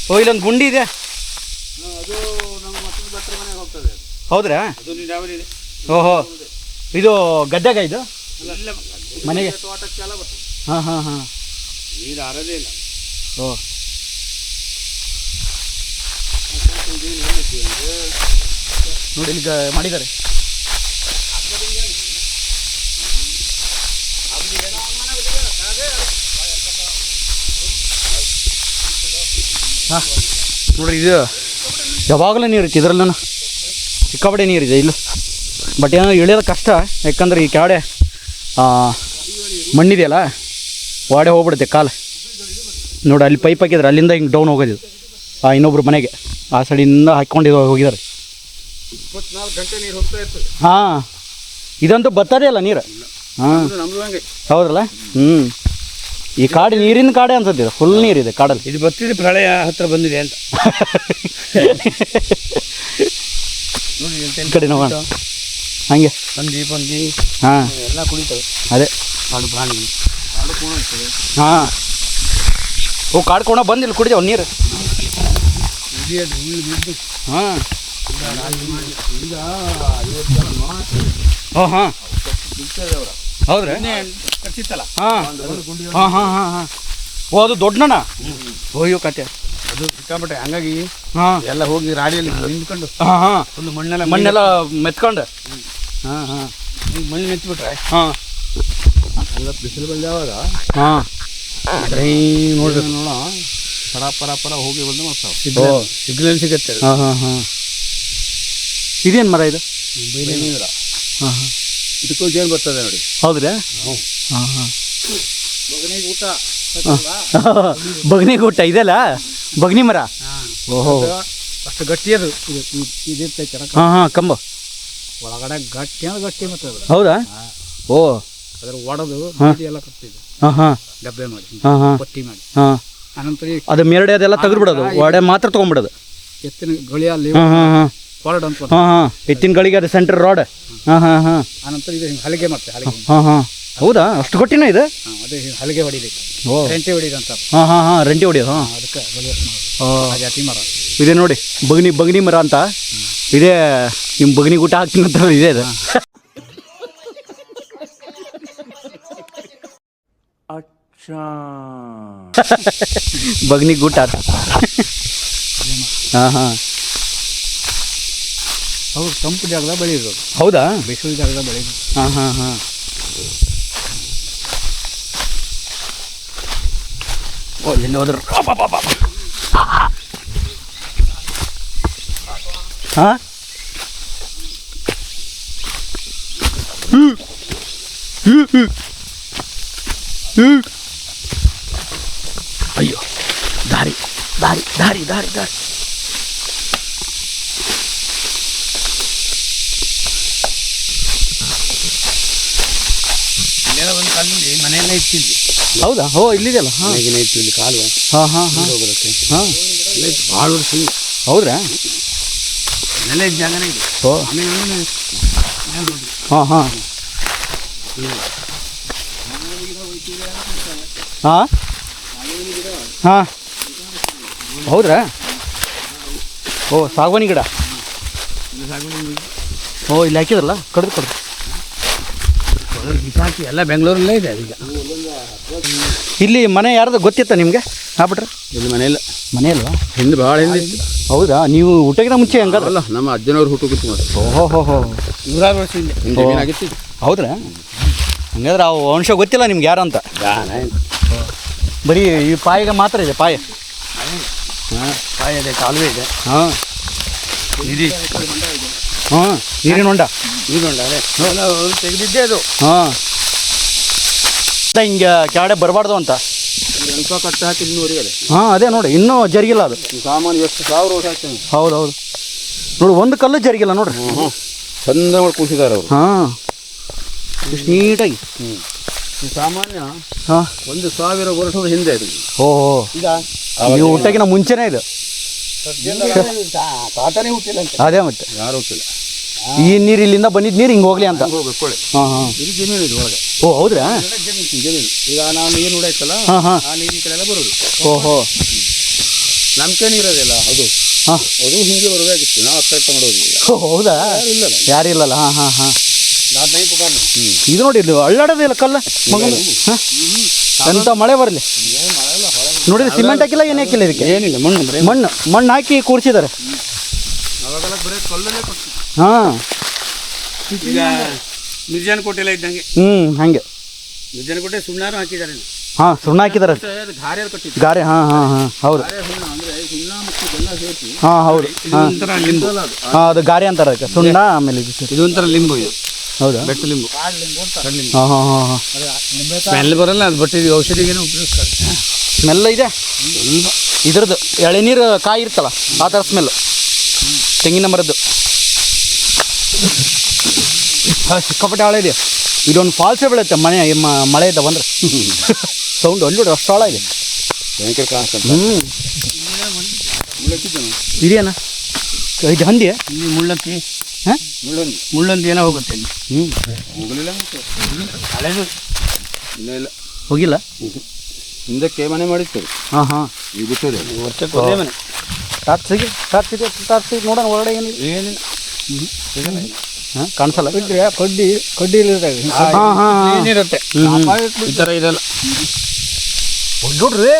ಓ, ಇಲ್ಲೊಂದು ಗುಂಡಿ ಇದೆ. ಅದು ನಮ್ಮ ಮಕ್ಕಳ ಭಟ್ರ ಮನೆಗೆ ಹೋಗ್ತದೆ. ಹೌದ್ರಾ? ಅದು ನೀರಾವರಿ ಇದೆ. ಓಹೋ, ಇದು ಗದ್ದೆಗ ಇದು ಮನೆಗೆ? ತೋಟಕ್ಕೆಲ್ಲ ಬರ್ತದೆ. ಹಾಂ ಹಾಂ ಹಾಂ, ನೀರು ಆರದೇ ಇಲ್ಲ. ಓ, ನೋಡಿ ಇಲ್ಲಿ ಮಾಡಿದ್ದಾರೆ. ನೋಡ್ರಿ ಇದು ಯಾವಾಗಲೂ ನೀರು ಐತಿ ಇದ್ರಲ್ಲೂ ಸಿಕ್ಕಾಪಟ್ಟೆ ನೀರಿದೆ ಇಲ್ಲ. ಬಟ್ ಏನೋ ಇಳಿಯೋದು ಕಷ್ಟ, ಯಾಕಂದ್ರೆ ಈ ಕೆಳಗಡೆ ಮಣ್ಣಿದೆಯಲ್ಲ, ವಾಡೆ ಹೋಗ್ಬಿಡುತ್ತೆ ಕಾಲು. ನೋಡಿ ಅಲ್ಲಿ ಪೈಪ್ ಹಾಕಿದ್ರೆ ಅಲ್ಲಿಂದ ಹಿಂಗೆ ಡೌನ್ ಹೋಗೋದು ಇನ್ನೊಬ್ರು ಮನೆಗೆ ಆ ಸೈಡಿಂದ ಹಾಕ್ಕೊಂಡು ಹೋಗಿದ್ದಾರೆ. 24 ಗಂಟೆ ನೀರು ಹೋಗ್ತಾ ಇರ್ತದೆ. ಹಾಂ, ಇದಂತೂ ಬರ್ತದೇ ಇಲ್ಲ ನೀರು. ಹಾಂ ನಮ್ದು ಹಂಗೆ ಹೌದಲ್ಲ. ಈ ಕಾಡು ನೀರಿನ ಕಾಡೆ ಅನ್ಸುತ್ತೆ, ಫುಲ್ ನೀರಿದೆ ಕಾಡಲ್ಲಿ. ಇದು ಬರ್ತಿದೆ, ಪ್ರಳಯ ಹತ್ರ ಬಂದಿದೆ ಅಂತ ಈ ಕಡೆ ನೋಡೋಣ ಹಂಗೆ ಪಂದಿ ಹಾಂ ಎಲ್ಲ ಕುಡಿತವೆ. ಅದೇ ಕಾಡು ಪ್ರಾಣಿ ಕಾಡು ಕೋಣ ಇರ್ತದೆ. ಹಾಂ, ಕಾಡು ಕೋಣ ಬಂದಿಲ್ಲ ಕುಡಿದೇವು ನೀರು. ಹಾಂ ಓ ಹಾಂ ಹೌದ್ರಿ. ಕಚ್ಚಿತ್ತಲ್ಲ ಹಾಂ ಹಾಂ ಹಾಂ ಹಾಂ ಹಾಂ ಓ ಅದು ದೊಡ್ಡಣ್ಣ. ಅಯ್ಯೋ ಕತೆ ಅದು ಸಿಕ್ಕಾಪಟ್ಟೆ. ಹಂಗಾಗಿ ಹಾಂ ಎಲ್ಲ ಹೋಗಿ ರಾಡಿಯಲ್ಲಿ ನಿಂತ್ಕೊಂಡು ಹಾಂ ಹಾಂ ಒಂದು ಮಣ್ಣೆಲ್ಲ ಮೆತ್ಕೊಂಡು ಹಾಂ ಹಾಂ ಮಣ್ಣು ಮೆಚ್ಚಿಬಿಟ್ರೆ ಹಾಂ ಎಲ್ಲ ಬಿಸಿಲು ಬಂದಾವಾಗ ಹಾಂ ನೋಡ್ರಿ ನೋಡೋ ಪರ ಹೋಗಿ ಬಂದು ಮಾಡ್ತಾವೆ. ಸಿಗ್ನಲ್ ಸಿಗುತ್ತೆ. ಹಾಂ ಹಾಂ ಹಾಂ ಇದೇನು ಮರ ಇದು? ಬೈಲೇನೀರ. ಹಾಂ ಹಾಂ ಇದಕ್ಕೂ ಜೇನು ಬರ್ತದೆ ನೋಡಿ. ಹೌದ್ರಿ. ಹಾಂ ಹಾಂ ಊಟ ಬಗ್ನಿ ಊಟ ಇದೆಲ್ಲ ಬಗ್ನಿ ಮರ. ಓಹೋ ಅಷ್ಟು ಗಟ್ಟಿ ಅದು. ಇದಿರ್ತೈತೆ ಹಾಂ ಹಾಂ ಕಂಬ ಒಳಗಡೆ ಗಟ್ಟಿ ಅಂದ್ರೆ ಗಟ್ಟಿ ಮತ್ತೆ ಅದು. ಹೌದಾ? ಓ ಅದ್ರ ಒಡೆದು ಎಲ್ಲ ಕಟ್ತಿದ್ದು ಹಾಂ ಹಾಂ ಡಬ್ಬೆ ಮಾಡಿ ಹಾಂ ಹಾಂ ಪಟ್ಟಿ ಮಾಡಿ ಹಾಂ ಅನಂತರ ಅದು ಮೇಲ್ಗಡೆ ಅದೆಲ್ಲ ತೆಗೆದ್ಬಿಡೋದು, ಒಡೆ ಮಾತ್ರ ತೊಗೊಂಡ್ಬಿಡೋದು. ಎತ್ತಿನ ಗಳಿಯಲ್ಲಿ ಹಾಂ ಹಾಂ ಹಾಂ ಕೊರಡ್ ಅಂತ ಹಾಂ ಹಾಂ ಎತ್ತಿನ ಗಳಿಗೆ ಅದು ಸೆಂಟ್ರ್ ರೋಡ್. ಹಾಂ ಹಾಂ ಹಾಂ ಅನಂತರ ಇದು ಹಿಂಗೆ ಹಲಿಗೆ ಮತ್ತೆ ಹಲಿಗೆ. ಹಾಂ ಹಾಂ ಹೌದಾ? ಅಷ್ಟು ಗಟ್ಟಿನ ಇದು? ಅದೇ ಹಲಿಗೆ ಹೊಡಿಬೇಕು. ಓ ರೆಂಟೆ ಹೊಡಿದು ಅಂತ. ಹಾಂ ಹಾಂ ಹಾಂ ರೆಂಟಿ ಹೊಡಿಯೋದು. ಹಾಂ ಅದಕ್ಕೆ ಜಾತಿ ಮರ ಇದೆ ನೋಡಿ, ಬಗ್ನಿ ಮರ ಅಂತ ಇದೇ. ನಿಮ್ಮ ಬಗ್ನಿ ಊಟ ಹಾಕ್ತೀನಿ ಅಂತ ಇದೆ ಅದು. ಬಗ್ನಿ ಊಟ ಹಾಂ ಹಾಂ ಹೌದು. ತಂಪು ಜಾಗದಾಗ ಬೆಳೆಯೋದು. ಹೌದಾ? ಬಿಸಿಲು ಜಾಗದಾಗ ಬೆಳೆಯೋದು. ಹಾಂ ಹಾಂ ಹಾಂ ಓ ಎಲ್ಲಿ ಹೋದ್ರು? ಹಾಂ ಅಯ್ಯೋ ದಾರಿ ದಾರಿ ದಾರಿ ದಾರಿ ದಾರಿ. ಒಂದು ಕಲ್ಲಲ್ಲಿ ಮನೆಯಲ್ಲೇ ಇಟ್ಟಿದ್ವಿ. ಹೌದಾ? ಓ ಇಲ್ಲಿದೆಯಲ್ಲ. ಹಾಂ ಇತ್ತು ಇಲ್ಲಿ ಕಾಲುವೆ. ಹಾಂ ಹಾಂ ಹಾಂ ಬರುತ್ತೆ. ಹಾಂ ಭಾಳ ವರ್ಷ ಹೌದ್ರಾ? ನೆಲೆ ಜಾಗನೇ ಇದೆ. ಓ ಹಾಂ ಹಾಂ ಹಾಂ ಹಾಂ ಹೌದ್ರಾ? ಓ ಸಾಗವಾನಿ ಗಿಡ. ಓ ಇಲ್ಲಿ ಹಾಕಿದ್ರಲ್ಲ, ಕಡ್ದು ಕಡ್ದು ಬಿಸಾಕಿ ಎಲ್ಲ ಬೆಂಗಳೂರಲ್ಲೇ ಇದೆ ಅದೀಗ. ಇಲ್ಲಿ ಮನೆ ಯಾರ್ದು ಗೊತ್ತಿತ್ತ ನಿಮಗೆ? ಆಗ್ಬಿಟ್ರೆ ಇಲ್ಲಿ ಮನೆಯಲ್ಲ. ಮನೆ ಅಲ್ವಾ? ಹಿಂದೆ ಭಾಳ ಹಿಂದೆ ಇತ್ತು. ಹೌದಾ? ನೀವು ಊಟಕ್ಕಿಂತ ಮುಂಚೆ ಹಂಗಲ್ಲ? ಅಲ್ಲ, ನಮ್ಮ ಅಜ್ಜನವ್ರು ಹುಟ್ಟುಗಿತ್ತು ಮತ್ತೆ. ಓಹೋ ಹೋ ಹೋ 100 ವರ್ಷ ಹಿಂದೆ ಆಗಿತ್ತು. ಹೌದ್ರಾ? ಹಂಗಾದ್ರೆ ಆ ವಂಶ ಗೊತ್ತಿಲ್ಲ ನಿಮ್ಗೆ ಯಾರು ಅಂತ? ಬರೀ ಈ ಪಾಯಿಗೆ ಮಾತ್ರ ಇದೆ ಪಾಯ. ಹಾಂ, ಪಾಯ ಇದೆ, ಕಾಲುವೆ ಇದೆ. ಹಾಂ ನಿಧಿ. ಹಾಂ ನೀರಿನ ಹೊಂಡ. ಅದೇ ತೆಗೆದಿದ್ದೆ ಅದು. ಹಾಂ ಹಿಂಗೆ ಕೆಳಗಡೆ ಬರಬಾರ್ದು ಅಂತ ಎಂತ ಕಟ್ಟು ಹಾಕಿ ಇನ್ನೂವರೆಗೆ. ಹಾಂ ಅದೇ ನೋಡಿ, ಇನ್ನೂ ಜರುಗಿಲ್ಲ ಅದು. ಸಾಮಾನು ಎಷ್ಟು 1000 ವರ್ಷ ಆಗ್ತದೆ. ಹೌದು ಹೌದು ನೋಡಿ, ಒಂದು ಕಲ್ಲು ಜರುಗಿಲ್ಲ ನೋಡ್ರಿ. ಚಂದ ಮಾಡಿ ಕೂಸಿದ್ದಾರೆ ಅವರು. ಹಾಂ ಇಷ್ಟು ನೀಟಾಗಿ. ಈ ಸಾಮಾನ್ಯ ಹಾಂ 1000 ವರ್ಷದ ಹಿಂದೆ ಇದು. ಓಹೋ ಈಗ ನೀವು ಊಟಕ್ಕಿಂತ ಮುಂಚೆನೇ ಇದು. ತಾತನೇ ಹುಟ್ಟಿಲ್ಲ ಅಂತ. ಅದೇ ಮತ್ತೆ ಯಾರು ಹುಟ್ಟಿಲ್ಲ. ಈ ನೀರು ಇಲ್ಲಿಂದ ಬಂದಿದ್ದು ನೀರು ಹಿಂಗೆ ಹೋಗ್ಲಿ ಅಂತ. ಹೋಗ್ಬೇಕು. ಹಾಂ ಹಾಂ ಇದು ಜಮೀನು ಇದು ಒಳಗೆ. ಓ ಹೌದ್ರಾ? ಜಮೀನು. ಈಗ ನಾವು ನೀರು ನೋಡಾಯ್ತಲ್ಲ, ಹಾಂ ಹಾಂ ಆ ನೀರು ಈ ಕಡೆ ಎಲ್ಲ ಬರೋದು. ಓಹೋ ನಮ್ಗೆ ನೀರೋದಿಲ್ಲ ಅದು. ಹಾಂ ಅದು ಹಿಂಗೆ ಬರೋದಾಗಿತ್ತು. ನಾವು ಹತ್ತ ತಗೊಂಡೋಗಿ. ಓ ಹೌದಾ? ಇಲ್ಲ ಯಾರು ಇಲ್ಲಲ್ಲ. ಹಾಂ ಹಾಂ ಹಾಂ ಪುಕಾರ್. ಇದು ನೋಡಿ, ಇದು ಅಳ್ಳಾಡೋದಿಲ್ಲ ಕಲ್ಲ ಮಗನ. ಹಾಂ ಎಂಥ ಮಳೆ ಬರಲಿ ನೋಡಿದ್ರೆ ಸಿಮೆಂಟ್ ಹಾಕಿಲ್ಲ, ಏನು ಹಾಕಿಲ್ಲ ಇದಕ್ಕೆ. ಏನಿಲ್ಲ, ಮಣ್ಣು ಮಣ್ಣು ಹಾಕಿ ಕೂರಿಸಿದ್ದಾರೆ. ಅವಾಗೆಲ್ಲ ಬರೀ ಕಲ್ಲಲ್ಲೇ ಕೊಡ್ತೀವಿ. ಹಾಂ ಈಗ ನಿರ್ಜನ ಕೋಟೆಲ್ಲ ಇದ್ದಂಗೆ. ಹಾಗೆ ನಿರ್ಜನ ಕೋಟೆ ಸುಣ್ಣಾರು ಹಾಕಿದ್ದಾರೆ. ಹಾಂ ಸುಣ್ಣ ಹಾಕಿದ್ದಾರೆ, ಗಾರೆಯಲ್ಲಿ ಕಟ್ಟಿದ್ದು. ಗಾರೆ. ಹಾಂ ಹಾಂ ಹಾಂ ಹೌದು. ಗಾರೆ ಸುಣ್ಣ ಅಂದರೆ ಹಾಂ ಹೌದು ಹಾಂ ಒಂಥರ ಲಿಂಬು ಹಾಂ ಅದು ಗಾರೆ ಅಂತಾರೆ ಅದಕ್ಕೆ ಸುಣ್ಣ ಆಮೇಲೆ ಇದು ಸರಿ ಇದೊಂಥರ ಲಿಂಬು ಇದು ಹೌದಾ ಬೆಟ್ಟು ಲಿಂಬು ಹಾಂ ಹಾಂ ಹಾಂ ಹಾಂ ಸ್ಮೆಲ್ ಬರಲ್ಲ ಅದು ಬಟ್ ಇದು ಔಷಧಿಗೇನೋ ಉಪಯೋಗಿಸ್ತಾರೆ ಸ್ಮೆಲ್ ಇದೆ ಇದ್ರದ್ದು ಎಳೆನೀರು ಕಾಯಿ ಇರ್ತಲ್ಲ ಆ ಥರ ಸ್ಮೆಲ್ಲು ತೆಂಗಿನ ಮರದ್ದು ಸಿಕ್ಕಾಪಟ್ಟೆ ಆಳ ಇದೆ ಇದೊಂದು ಫಾಲ್ಸೇ ಬೀಳುತ್ತೆ ಮಳೆ ಇದ್ದ ಬಂದ್ರೆ ಸೌಂಡ್ ಅಲ್ಲಿ ಬಿಡು ಅಷ್ಟು ಆಳ ಇದೆ ಭಯಂಕರ ಕಾಣಿಸ್ತಂತ ಇದೆಯಣ್ಣ ಇದು ಹಂದಿ ಇಲ್ಲಿ ಮುಳ್ಳಕ್ಕಿ ಹಾಂ ಮುಳ್ಳೊಂದು ಏನೋ ಹೋಗುತ್ತೆ ಇಲ್ಲಿ ಹ್ಞೂ ಹೋಗಲಿಲ್ಲ ಹಳೇದು ಇಲ್ಲ ಹೋಗಿಲ್ಲ ಹಿಂದಕ್ಕೆ ಮನೆ ಮಾಡಿರ್ತೇವೆ ಹಾಂ ಹಾಂ ಈಗ ಗೊತ್ತಿದೆ ವರ್ಷಕ್ಕೆ ಒಂದೇ ಮನೆ ಟಾರ್ಚ್ ನೋಡೋಣ ಒಳಗಡೆ ಏನಿದೆ ಏನಿಲ್ಲ ಹಾಂ ಕಾಣಿಸಲ್ಲ ಕಡ್ಡಿ ಇಲ್ಲಿರ್ತಾವೆ ಹಾಂ ಹಾಂ ಏನಿರುತ್ತೆ ಈ ಥರ ಇದೆಲ್ಲ ನೋಡ್ರಿ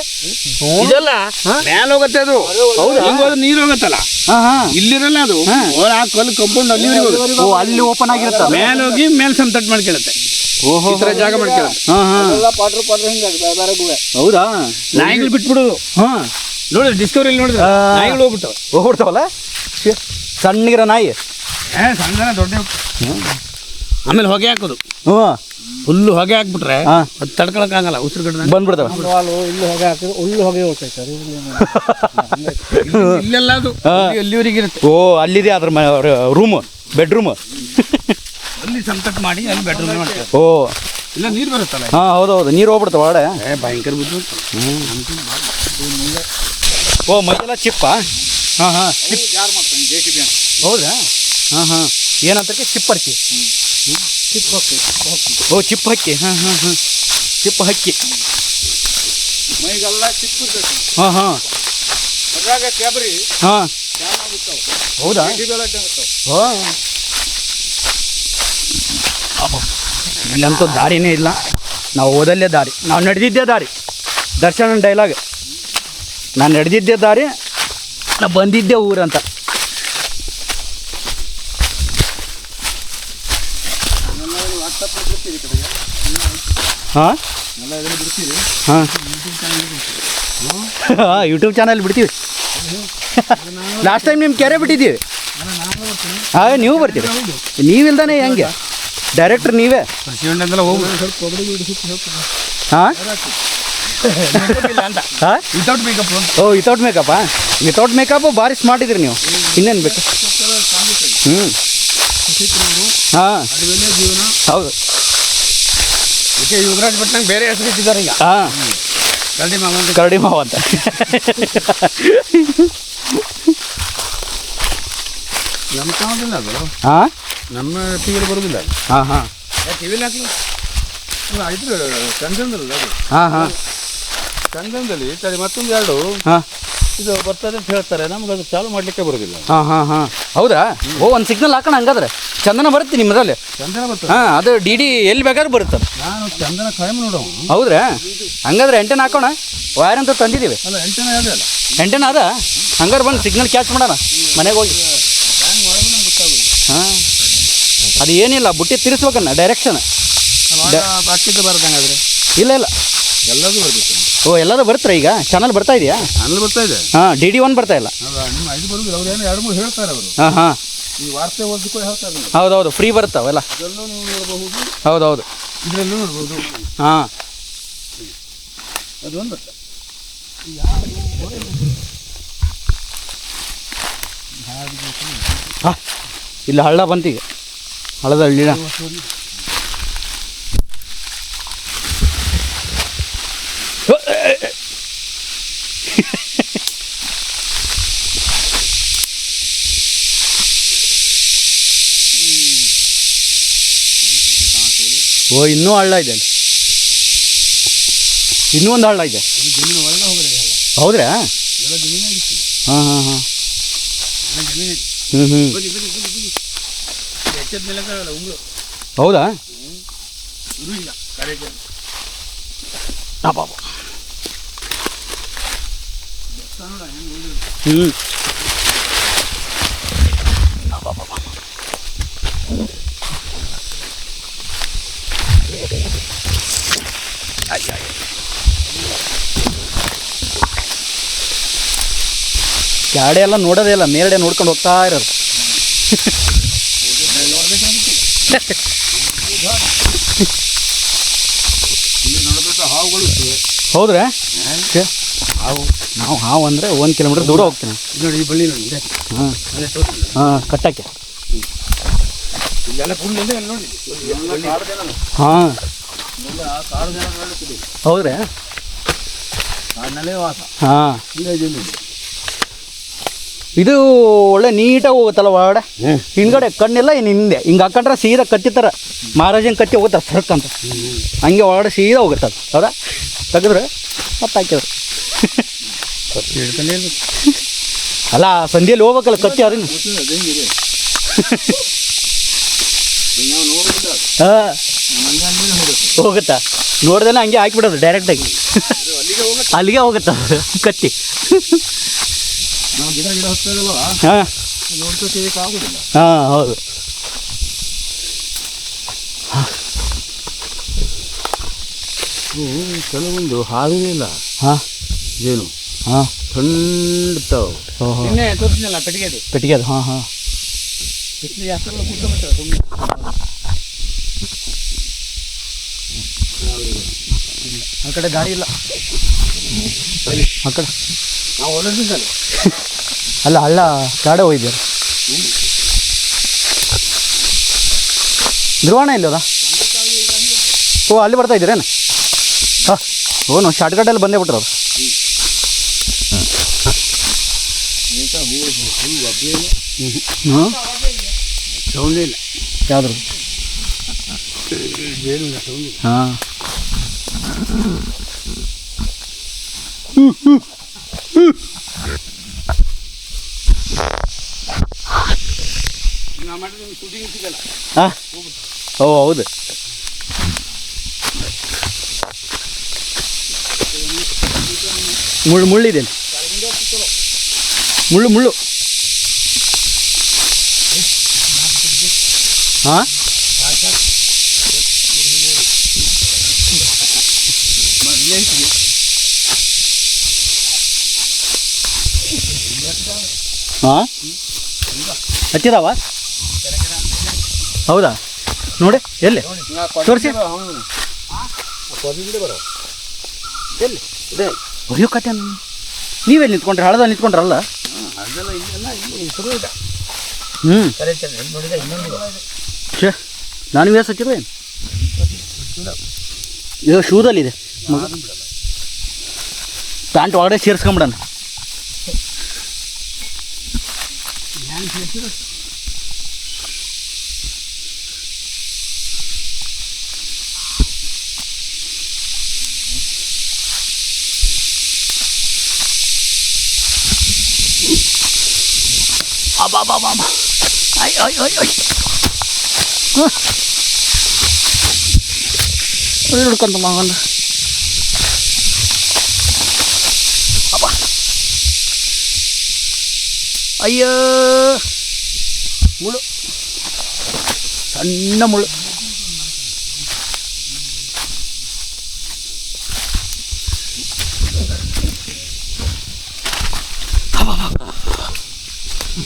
ಇದೆಲ್ಲ ಮ್ಯಾಲ ಹೋಗುತ್ತೆ ಅದು ಹಿಂಗೆ ಹೋದ್ರೆ ನೀರು ಹೋಗುತ್ತಲ್ಲ ಹಾಂ ಹಾಂ ಇಲ್ಲಿರಲ್ಲ ಅದು ಆ ಕಲ್ಲು ಕಂಪೌಂಡ್ ಅಲ್ಲಿವರೆಗೆ ಹೋಗುತ್ತೆ ಓ ಅಲ್ಲಿ ಓಪನ್ ಆಗಿರುತ್ತೆ ಮೇಲೆ ಹೋಗಿ ಮೇಲೆ ಸಂತಟ್ ಮಾಡ್ಕೊಳ್ಳುತ್ತೆ ಓಹೋ ಈ ಥರ ಜಾಗ ಮಾಡ್ಕೊಳ್ಳುತ್ತೆ ಹಾಂ ಹಾಂ ಪಾಟ್ರು ಹಿಂಗೆ ಬೇರೆ ಗುವೆ ಹೌದಾ ನಾಯಿಗಳು ಬಿಟ್ಬಿಡೋದು ಹಾಂ ನೋಡಿದ್ರೆ ಡಿಸ್ಕವರಿಲಿ ನೋಡಿದ್ರೆ ನಾಯಿಗಳು ಹೋಗ್ಬಿಟ್ಟು ಹೋಗ್ಬಿಡ್ತಾವಲ್ಲ ಸಣ್ಣಗಿರೋ ನಾಯಿ ಸಣ್ಣ ದೊಡ್ಡ ಆಮೇಲೆ ಹೊಗೆ ಹಾಕೋದು ಹ್ಞೂ ಫುಲ್ಲು ಹೊಗೆ ಹಾಕ್ಬಿಟ್ರೆ ಹಾಂ ಅದು ತಡ್ಕೊಳಕ್ಕಾಗಲ್ಲ ಉಸಿರು ಕಟ್ಟದ ಬಂದ್ಬಿಡ್ತಾವೆ ಹಾಲು ಇಲ್ಲಿ ಹೊಗೆ ಹಾಕಿದ್ರೆ ಉಳ್ಳು ಹೊಗೆ ಹೋಗ್ತೈತೆ ಸರ್ ಇಲ್ಲೆಲ್ಲ ಅದು ಎಲ್ಲಿವರೆಗೆ ಇರುತ್ತೆ ಓ ಅಲ್ಲಿದೆ ಅದ್ರ ರೂಮು ಬೆಡ್ರೂಮು ಅಲ್ಲಿ ಸಂತಟ್ ಮಾಡಿ ಅಲ್ಲಿ ಬೆಡ್ರೂಮ್ ಮಾಡ್ತಾರೆ ಓ ಇಲ್ಲ ನೀರು ಬರುತ್ತಲ್ಲ ಹಾಂ ಹೌದು ನೀರು ಹೋಗ್ಬಿಡ್ತಾವ ಒಳಗಡೆ ಭಯಂಕರ ಬುದ್ಧಿ ಓ ಮೈಯೆಲ್ಲ ಚಿಪ್ಪ ಹಾಂ ಹಾಂ ಚಿಪ್ ಹೌದಾ ಹಾಂ ಹಾಂ ಏನಂತಕ್ಕೆ ಚಿಪ್ ಹಕ್ಕಿ ಓ ಚಿಪ್ ಹಕ್ಕಿ ಹಾಂ ಹಾಂ ಹಾಂ ಚಿಪ್ ಹಕ್ಕಿ ಮೈಗೆಲ್ಲ ಚಿಕ್ಕ ಹಾಂ ಹಾಂ ಅದ್ರಾಗ ಕ್ಯಾಬ್ರಿ ಹಾಂ ಹೌದಾ ಹಾಂ ಇಲ್ಲಂತೂ ದಾರಿನೇ ಇಲ್ಲ ನಾವು ಓದಲ್ಲೇ ದಾರಿ ನಾವು ನಡೆದಿದ್ದೇ ದಾರಿ ದರ್ಶನ ಡೈಲಾಗ್ ನಾನು ನಡೆದಿದ್ದೇ ದಾರಿ ನಾ ಬಂದಿದ್ದೆ ಊರಂತ ಹಾಂ ಹಾಂ ಹಾಂ ಯೂಟ್ಯೂಬ್ ಚಾನಲ್ ಬಿಡ್ತೀವಿ ಲಾಸ್ಟ್ ಟೈಮ್ ನಿಮ್ಮ ಕೆರೆ ಬಿಟ್ಟಿದ್ದೀವಿ ಹಾಂ ನೀವು ಬರ್ತೀರಿ ನೀವಿಲ್ದಾನೆ ಹೆಂಗೆ ಡೈರೆಕ್ಟ್ರ್ ನೀವೇ ಶಿವಣ್ಣಂದೆಲ್ಲ ಹೋಗಿ ಹಾಂ ಹಾಂ ವಿತೌಟ್ ಮೇಕಪ್ ಓ ವಿತೌಟ್ ಮೇಕಪ್ಪಾ ವಿತೌಟ್ ಮೇಕಪ್ ಭಾರಿ ಸ್ಮಾರ್ಟ್ ಇದ್ರಿ ನೀವು ಇನ್ನೇನು ಬೇಕು ಹ್ಞೂ ಹಾಂ ಹೌದು ಅದಕ್ಕೆ ಯುವರಾಜ್ ಭಟ್ನಂಗೆ ಬೇರೆ ಹೆಸರು ಇಟ್ಟಿದ್ದಾರೆ ಈಗ ಹಾಂ ಕರಡಿ ಮಾಮ ಅಂತ. ಕರಡಿ ಮಾವ ಅಂತ ನಮ್ಮ ಕಾಣೋದಿಲ್ಲ ಅದು ಹಾಂ ನಮ್ಮ ಟಿವಿಲಿ ಬರೋದಿಲ್ಲ ಅದು ಹಾಂ ಹಾಂ ಟಿವಿಲಿ ಹಾಕಿ ಅಲ್ಲ ಇದ್ರ ಚಂದನದಲ್ಲ ಅದು ಹಾಂ ಹಾಂ ಚಂದನದಲ್ಲಿ ತಡಿ ಮತ್ತೊಂದು ಎರಡು ಹಾಂ ಇದು ಬರ್ತದೆ ಅಂತ ಹೇಳ್ತಾರೆ ನಮ್ಗೆ ಅದು ಚಾಲು ಮಾಡಲಿಕ್ಕೆ ಬರೋದಿಲ್ಲ ಹಾಂ ಹಾಂ ಹಾಂ ಹೌದಾ ಓ ಒಂದು ಸಿಗ್ನಲ್ ಹಾಕೋಣ ಹಂಗಾದ್ರೆ ಚಂದನ ಬರುತ್ತೆ ನಿಮ್ಮದ್ರಲ್ಲಿ ಚಂದನ ಬರ್ತದೆ ಹಾಂ ಅದು ಡಿ ಡಿ ಎಲ್ಲಿ ಬೇಕಾದ್ರೂ ಬರುತ್ತೆ ನಾನು ಚಂದನ ಕಾಯಂ ನೋಡೋ ಹೌದ್ರಾ ಹಂಗಾದ್ರೆ ಎಂಟೆನ ಹಾಕೋಣ ವೈರ್ ಅಂತ ತಂದಿದ್ದೀವಿ ಅಲ್ಲ ಎಂಟನೇ ಅದೇ ಅಲ್ಲ ಎಂಟೆನ ಅದ ಹಂಗಾರೆ ಬಂದು ಸಿಗ್ನಲ್ ಕ್ಯಾಚ್ ಮಾಡೋಣ ಮನೆಗೆ ಹೋಗಿ ಹಾಂ ಅದು ಏನಿಲ್ಲ ಬುಟ್ಟಿ ತಿರ್ಸ್ಬೇಕನ್ನ ಡೈರೆಕ್ಷನ್ ಅಕ್ಕಿದ್ದು ಬರೋದಂಗಾದ್ರೆ ಇಲ್ಲ ಇಲ್ಲ ಎಲ್ಲದೂ ಬರಬೇಕು ಓ ಎಲ್ಲರೂ ಬರ್ತಾರೆ ಈಗ ಚಾನಲ್ ಬರ್ತಾ ಇದೆಯಾ ಅಲ್ಲಿ ಬರ್ತಾ ಇದೆ ಹಾಂ ಡಿ ಡಿ ಒನ್ ಬರ್ತಾ ಇಲ್ಲ ನಿಮ್ಮ ಇದು ಬರೋದಿಲ್ಲ ಅವ್ರು ಏನೋ ಎರಡು ಮೂರು ಹೇಳ್ತಾರೆ ಅವರು ಹಾಂ ಹಾಂ ಈ ವಾರ್ತೆ ಓದಕ್ಕೂ ಹೇಳ್ತಾರೆ ನೀವು ಹೌದೌದು ಫ್ರೀ ಬರುತ್ತಾವೆಲ್ಲ ಇದರಲ್ಲೂ ನೀವು ನೋಡಬಹುದು ಹೌದೌದು ಇದರಲ್ಲೂ ನೋಡ್ಬೋದು ಹಾಂ ಅದೊಂದು ಬರ್ತದೆ ಹಾಂ ಇಲ್ಲಿ ಹಳ್ಳ ಬಂತೀಗ ಹಳ್ಳದ ಹಳ್ಳಿನ ಓ ಇನ್ನೂ ಹಳ್ಳ ಇದೆ ಅಲ್ಲಿ ಇನ್ನೂ ಒಂದು ಹಳ್ಳ ಇದೆ ಹೌದ್ರಾ ಹಾಂ ಹಾಂ ಹಾಂ ಹ್ಞೂ ಹ್ಞೂ ಎಚ್ಚದ ಮೇಲೆ ಉಂಗ್ಳು ಹೌದಾ ಇರು ಇಲ್ಲ ಕರೆಕ್ಟ್ ಪಾಪ ಹ್ಞೂ ಗಾಡಿ ಎಲ್ಲ ನೋಡೋದೇ ಇಲ್ಲ, ಮೇಲ್ಗಡೆ ನೋಡ್ಕೊಂಡು ಹೋಗ್ತಾ ಇರೋದು. ಹೌದ್ರಾ? ನಾವು ಹಾವು ಅಂದರೆ 1 ಕಿಲೋಮೀಟ್ರ್ ದೂರ ಹೋಗ್ತೀನಿ ನೋಡಿ. ಈ ಬಳ್ಳಿ ನೋಡಿ. ಹಾಂ ಹಾಂ ಕಟ್ಟಕ್ಕೆ. ಇದೆಲ್ಲ ಫುಲ್ ಇದೆ ನೋಡಿ. ಹಾಂ ಹೌದ್ರಾ? ಕಾಡಿನಲ್ಲೇ ವಾಸ. ಹಾಂ ಹಿಂದೆ ಜಮೀನು. ಇದು ಒಳ್ಳೆ ನೀಟಾಗಿ ಹೋಗುತ್ತಲ್ಲ ಒಳಗಡೆ. ಹಿಂದ್ಗಡೆ ಕಣ್ಣಿಲ್ಲ, ಇನ್ನು ಹಿಂದೆ ಹಿಂಗೆ ಹಾಕೊಂಡ್ರೆ ಸೀದಾ ಕಟ್ಟಿತ್ತಾರ ಮಹಾರಾಜನ ಕಟ್ಟಿ ಹೋಗುತ್ತಾರೆ ಸರ್ಕ್ ಅಂತ. ಹಂಗೆ ಒಳಗಡೆ ಸೀದಾ ಹೋಗುತ್ತಲ್ಲ. ಹೌದಾ? ತೆಗೆದ್ರೆ ಮತ್ತೆ ಹಾಕಿದ್ರು. ಹಿಡ್ಕೊಂಡೇ ಇರ್ಬೇಕು. ಅಲ್ಲ ಸಂಧಿಯಲ್ಲಿ ಹೋಗ್ಬೇಕಲ್ಲ ಕಟ್ಟಿ ಅದನ್ನು. ಅದೇನಿದೆ ನಾವು ನೋಡಿಲ್ಲ. ಹಾಂ ಹೋಗುತ್ತಾ? ನೋಡ್ದೇನೆ ಹಂಗೆ ಹಾಕಿಬಿಡೋದು ಡೈರೆಕ್ಟಾಗಿ. ಅಲ್ಲಿಗೆ ಹೋಗುತ್ತಾ ಕಟ್ಟಿ. ನಾವು ಗಿಡ ಹತ್ತದಲ್ವ ಹಾಂ ನೋಡ್ಕೊತೀವಿಕ್ಕಾಗೋದಿಲ್ಲ. ಹಾಂ ಹೌದು. ಕೆಲವೊಂದು ಹಾವೇ ಇಲ್ಲ. ಹಾಂ ಏನು ಹಾಂ ಖಂಡಿತಾವು. ಓಹೋ ನಿನ್ನೆ ತೋರಿಸಿದ್ನಲ್ಲ ಪೆಟ್ಟಿಗೆದು. ಪೆಟ್ಟಿಗೆ ಅದು. ಹಾಂ ಹಾಂ ಬಿಸಿಲು ಜಾಸ್ತಿ ಕೂತ್ಕೊಂಡ್ಬಿಡ್ತಾರೆ ಸುಮ್ಮನೆ. ಆ ಕಡೆ ಗಾಡಿ ಇಲ್ಲ. ಆ ಕಡೆ ನಾವು ಹೊರಡಿದ್ದಲ್ಲ. ಅಲ್ಲ ಹಳ್ಳ ಗಾಡಿ ಹೋಗಿದ್ಯಾರ. ಧ್ರುವಣ ಇಲ್ಲದ? ಓ ಅಲ್ಲಿ ಬರ್ತಾ ಇದ್ದೀರೇನು? ಹಾಂ ಓನು ಶಾರ್ಟ್ಕಟ್ಟಲ್ಲಿ ಬಂದೇ ಬಿಟ್ರು ಅವ್ರು. ಹ್ಞೂ ಸೌಂಡ್ ಇಲ್ಲ. ಯಾವ್ದು? ಏನಿಲ್ಲ ಸೌಂಡ್ ಇಲ್ಲ. ಹಾಂ ನಾವು ಮಾಡಿದ್ರೆ ನಿಮ್ಗೆ ಶೂಟಿಂಗ್ ಸಿಗಲ್ಲ. ಹಾಂ ಓ ಹೌದು. ಮುಳ್ಳಿದೆ. ಮುಳ್ಳು ಹಾಂ ಹಾಂ ಹಚ್ಚಿದಾವ? ಹೌದಾ? ನೋಡಿ ಎಲ್ಲಿ ತೋರಿಸಿ. ಎಲ್ಲಿ ಇದೆ? ಅಯ್ಯೋ ಕತೆ ನೀವೆಲ್ಲಿ ನಿಂತ್ಕೊಂಡ್ರೆ? ಹಳದ ನಿಂತ್ಕೊಂಡ್ರಲ್ಲ? ಅದೆಲ್ಲ ಇದೆಲ್ಲ ಇಲ್ಲಿ ಹೆಸರು ಇದೆ. ಹ್ಞೂ ಸರಿ ನೋಡಿದ ಇನ್ನೊಂದು ಛೇ ನಾನು ವ್ಯಾಸ ಹಚ್ಚಿರೋ ಏನು? ಇದು ಶೂದಲ್ಲಿದೆ ಪ್ಯಾಂಟ್ ಒಳಗಡೆ ಸೇರಿಸ್ಕೊಂಬಿಡಣ. ಅಬ್ಬಾ ಐ ಐ ಐ ಐ ಹಿಡ್ಕೊಂತ ಮಗಂದು. ಅಬ್ಬ ಅಯ್ಯೋ ಮುಳ್ಳು, ಸಣ್ಣ ಮುಳ್ಳು.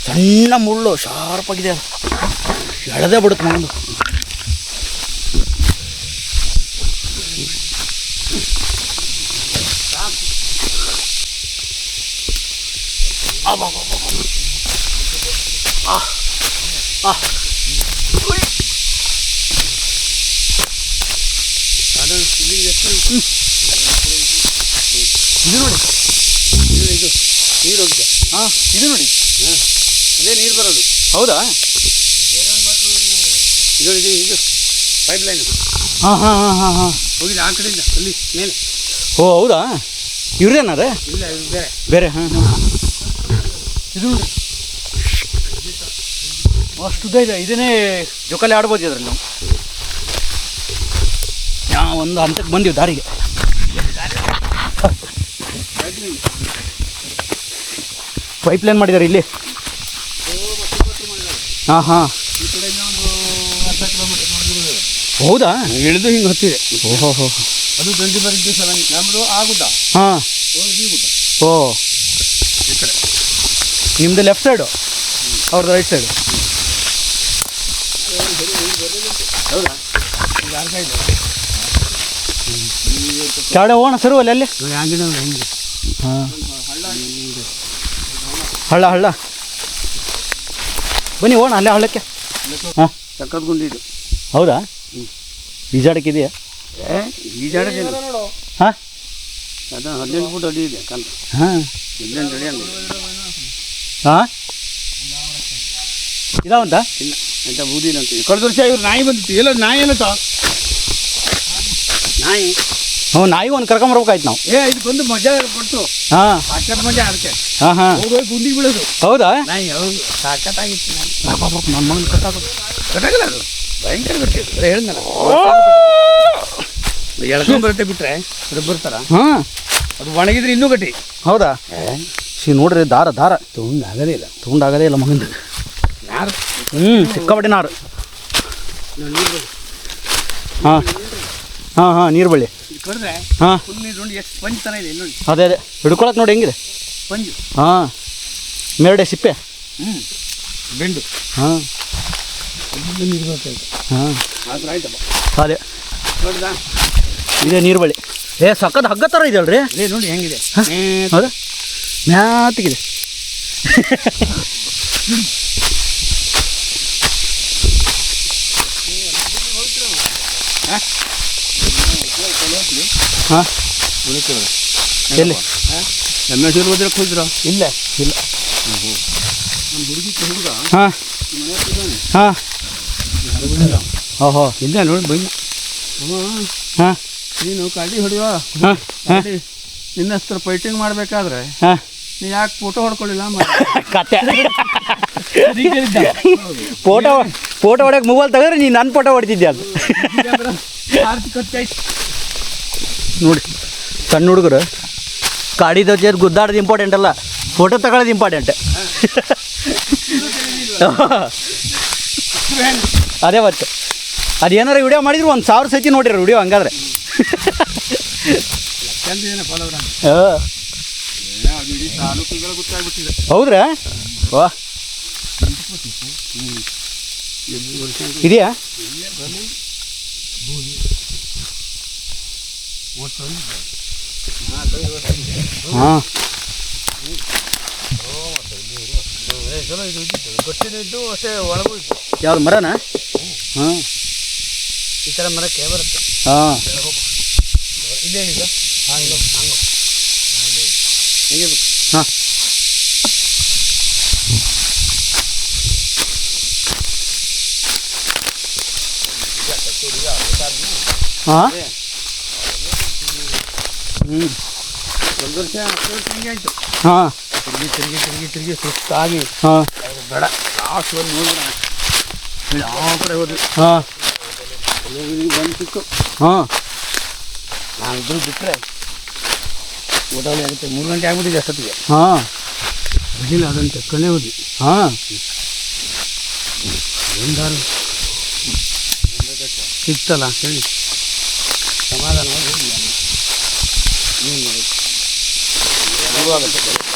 ಸಣ್ಣ ಮುಳ್ಳು ಶಾರ್ಪ್ ಆಗಿದೆ, ಅದು ಎಳೆದೇ ಬಿಡುತ್ತೆ ಮಗಂದು. ಇದು ನೋಡಿ, ಇದು ನೀರು ಹೋಗಿದೆ. ಹಾಂ ಇದು ನೋಡಿ, ಅದೇ ನೀರು ಬರೋದು. ಹೌದಾ? ಇದು ಇದು ಇದು ಪೈಪ್ ಲೈನ್ ಹಾಂ ಹಾಂ ಹಾಂ ಹಾಂ ಹಾಂ ಹೋಗಿದೆ ಆ ಕಡೆಯಿಂದ ಅಲ್ಲಿ ಮೇಲೆ. ಓ ಹೌದಾ? ಇವ್ರೇನದ? ಇಲ್ಲ ಇದು ಬೇರೆ. ಬೇರೆ. ಹಾಂ ಹಾಂ ಇದು ನೋಡಿ ಅಷ್ಟು ಉದ್ದ ಇದೆ. ಇದನ್ನೇ ಜೋಕಾಲಿ ಆಡ್ಬೋದು ಇದರಲ್ಲಿ ನಾವು. ನಾವು ಒಂದು ಹಂತಕ್ಕೆ ಬಂದೀವಿ ದಾರಿಗೆ. ಪೈಪ್ ಲೈನ್ ಮಾಡಿದ್ದಾರೆ ಇಲ್ಲಿ. ಹಾಂ ಹಾಂ ಈ ಕಡೆಯಿಂದ ಒಂದು 10 ಕಿಲೋಮೀಟರ್ ನೋಡಿದ್ರೆ ಹೌದಾ? ಇಳಿದು ಹಿಂಗೆ ಹತ್ತಿದೆ. ಓಹೋ ಹೋ ಅದು 24 ಇಂಟು 7 ನಮ್ಮದು ಆ ಗುಡ್ಡ, ಹಾಂ ಈ ಗುಡ್ಡ ಓ ಈ ಕಡೆ. ನಿಮ್ಮದು ಲೆಫ್ಟ್ ಸೈಡು, ಅವ್ರದ್ದು ರೈಟ್ ಸೈಡು. ಚಾಡೆ ಹೋಗೋಣ ಸರು ಅಲ್ಲಿ ಹಾಂ, ಹಳ್ಳ ಬನ್ನಿ ಹೋಗೋಣ ಅಲ್ಲೇ ಹಳ್ಳಕ್ಕೆ. ಹಾಂ, ಸಕ್ಕತ್ ಗುಂಡಿದು. ಹೌದಾ? ಈಜಾಡಕ್ಕಿದೆಯಾ? ಈಜಾಡೋದಿಲ್ಲ. ಹಾಂ ಅದು 18 ಫುಟ್ ಅಡಿ ಇದೆ ಕಂತ. ಹಾಂ 18 ಅಡಿ ಅಂದ್ರೆ ಹಾಂ ಇದಾವಂತ? ಇಲ್ಲ ಎಂತ ಬೂದಿಲ್ಲ ಅಂತ. ಕಳೆದ ವರ್ಷ ಇವ್ರು ನಾಯಿ ಬಂದಿತ್ತು. ಎಲ್ಲ ನಾಯಿ ಏನತ್ತ ನಾಯಿ. ಹ್ಞೂ, ನಾಯಿಗೂ ಒಂದು ಕರ್ಕೊಂಬರ್ಬೇಕಾಯ್ತು ನಾವು. ಇದಕ್ಕೊಂದು ಮಜಾ ಕೊಟ್ಟು ಹಾಂ ಸಾಕತ್ ಮಜಾ ಅದಕ್ಕೆ. ಹಾಂ ಹಾಂ ಹೋಗೋಗಿ ಗುಂಡಿಗೆ ಬೀಳೋದು ಹೌದಾ? ನಾಯಿ. ಹೌದು, ಸಾಕತ್ತಾಗಿತ್ತು. ನನ್ನ ಮಗನ ಕಟ್ಟಾಗಲ್ಲ ಅದು, ಭಯಂಕರ ಕಟ್ಟಿದ್ದು. ಅದೇ ಹೇಳಿದ್ನಲ್ಲ, ಎಳ್ಕೊಂಬರುತ್ತೆ ಬಿಟ್ರೆ ಅದು ಬರ್ತಾರ. ಹಾಂ, ಅದು ಒಣಗಿದ್ರೆ ಇನ್ನೂ ಗಟ್ಟಿ. ಹೌದಾ? ನೋಡ್ರಿ ದಾರ ಆಗದೇ ಇಲ್ಲ. ತೊಗೊಂಡಾಗದೇ ಇಲ್ಲ ಮಗಂದು. ಯಾರು ಸಿಕ್ಕಾಪಟ್ಟೆ ನಾರು. ಹಾಂ ಹಾಂ ಹಾಂ, ನೀರು ಬಳ್ಳಿ. ಕಡಿದ್ರೆ ಹಾಂ, ಫುಲ್ ನೀರು ನೋಡಿ ಎಷ್ಟು ಸ್ಪಂಜ್ ಥರ ಇದೆ ನೋಡಿ. ಅದೇ ಹಿಡ್ಕೊಳಕ್ಕೆ ನೋಡಿ ಹೆಂಗಿದೆ ಸ್ಪಂಜು. ಹಾಂ, ಮೇಲ್ಗಡೆ ಸಿಪ್ಪೆ. ಬೆಂಡು. ಹಾಂ ನೀರು ಬರ್ತಾಯಿತ್ತು. ಹಾಂ, ಆ ಥರ ಆಯ್ತಪ್ಪ. ಅದೇ ನೋಡ್ದಾ? ಇದೇ ನೀರು ಬಳ್ಳಿ. ಸಕ್ಕತ್ ಹಗ್ಗ ಥರ ಇದೆ ಅಲ್ರಿ? ಅದೇ ನೋಡಿ ಹೆಂಗಿದೆ. ಹೌದಾ? ಮ್ಯಾತಿಗಿದೆ. ಹಾಂ, ಎಲ್ಲಿ? ಎಮ್ಮೆಶ್ವರ ಹೋದ್ರಕ್ಕೆ ಹೋದ್ರ? ಇಲ್ಲ ಇಲ್ಲ. ಒಂದು ಹುಡುಗ ಹಾಂ ಹಾಂ, ಓಹೋ, ಇಲ್ಲ ನೋಡಿ ಬನ್ನಿ. ಹಾಂ ನೀನು ಕಡ್ಡಿ ಹೊಡೆಯೋ. ಹಾಂ ಹಾಂ ನಿನ್ನ ಹತ್ರ ಫೈಟಿಂಗ್ ಮಾಡಬೇಕಾದ್ರೆ ಹಾಂ, ನೀ ಯಾಕೆ ಫೋಟೋ ಹೊಡ್ಕೊಳ್ಳಿಲ್ಲ? ಕತೆ ಫೋಟೋ ಹೊಡ್ಯಕ್ಕೆ ಮೊಬೈಲ್ ತಗೊಂಡ್ರೆ ನೀನು ನನ್ನ ಫೋಟೋ ಹೊಡಿತಿದ್ದೆ. ಅದು ನೋಡಿ, ಸಣ್ಣ ಹುಡುಗರು ಗಾಡಿದ ಜೊತೆ ಗುದ್ದಾಡೋದು ಇಂಪಾರ್ಟೆಂಟ್ ಅಲ್ಲ, ಫೋಟೋ ತಗೊಳ್ಳೋದು ಇಂಪಾರ್ಟೆಂಟ್. ಅದೇ ಮತ್ತೆ ಅದೇನಾರು ವಿಡಿಯೋ ಮಾಡಿದ್ರು 1000 ಸತಿ ನೋಡಿರಿ ವಿಡಿಯೋ. ಹಂಗಾದ್ರೆ ಹೌದ್ರಾ? ವಾ, ಇದೆಯಾ? ಹಾಂ, ಗೊತ್ತಿದ್ದು ಅಷ್ಟೇ ಒಳಗೋಯ್ತು. ಯಾವ್ದು ಮರನಾ? ಹಾಂ, ಈ ಥರ ಮರಕ್ಕೆ ಬರುತ್ತೆ. ಹಾಂ, ಇಲ್ಲೇ ಈಗ ಹಂಗೆ ಹೆಂಗೆ ಹಾಂ, ಹಾಂ, ಹ್ಞೂ, ಒಂದು ವರ್ಷ ಹಿಂಗೆ ಆಯಿತು. ಹಾಂ ತಿರುಗಿ ಸುಸ್ತಾಗಿ ಹಾಂ ಬೇಡ ಲಾಸ್ಟ್ ಒಂದು ನೋಡಿದ್ರೆ ಯಾವ ಕಡೆ ಹೋದ್ವಿ. ಹಾಂ ಬಂದು ಸಿಕ್ಕು. ಹಾಂ, ನಾನು ಇಬ್ಬರು ಬಿಟ್ಟರೆ ಊಟಲ್ಲಿ ಆಗುತ್ತೆ. 3 ಗಂಟೆ ಆಗ್ಬಿಟ್ಟಿದೆ ಅಷ್ಟೊತ್ತಿಗೆ. ಹಾಂ ಬಿಡಿಲ್ಲ, ಅದನ್ನು ತೆಕ್ಕೊಂಡೇ ಹೋದ್ವಿ. ಹಾಂ, ಒಂದಾರು ಸಿಕ್ತಲ್ಲ ಹೇಳಿ ಸಮಾಧಾನ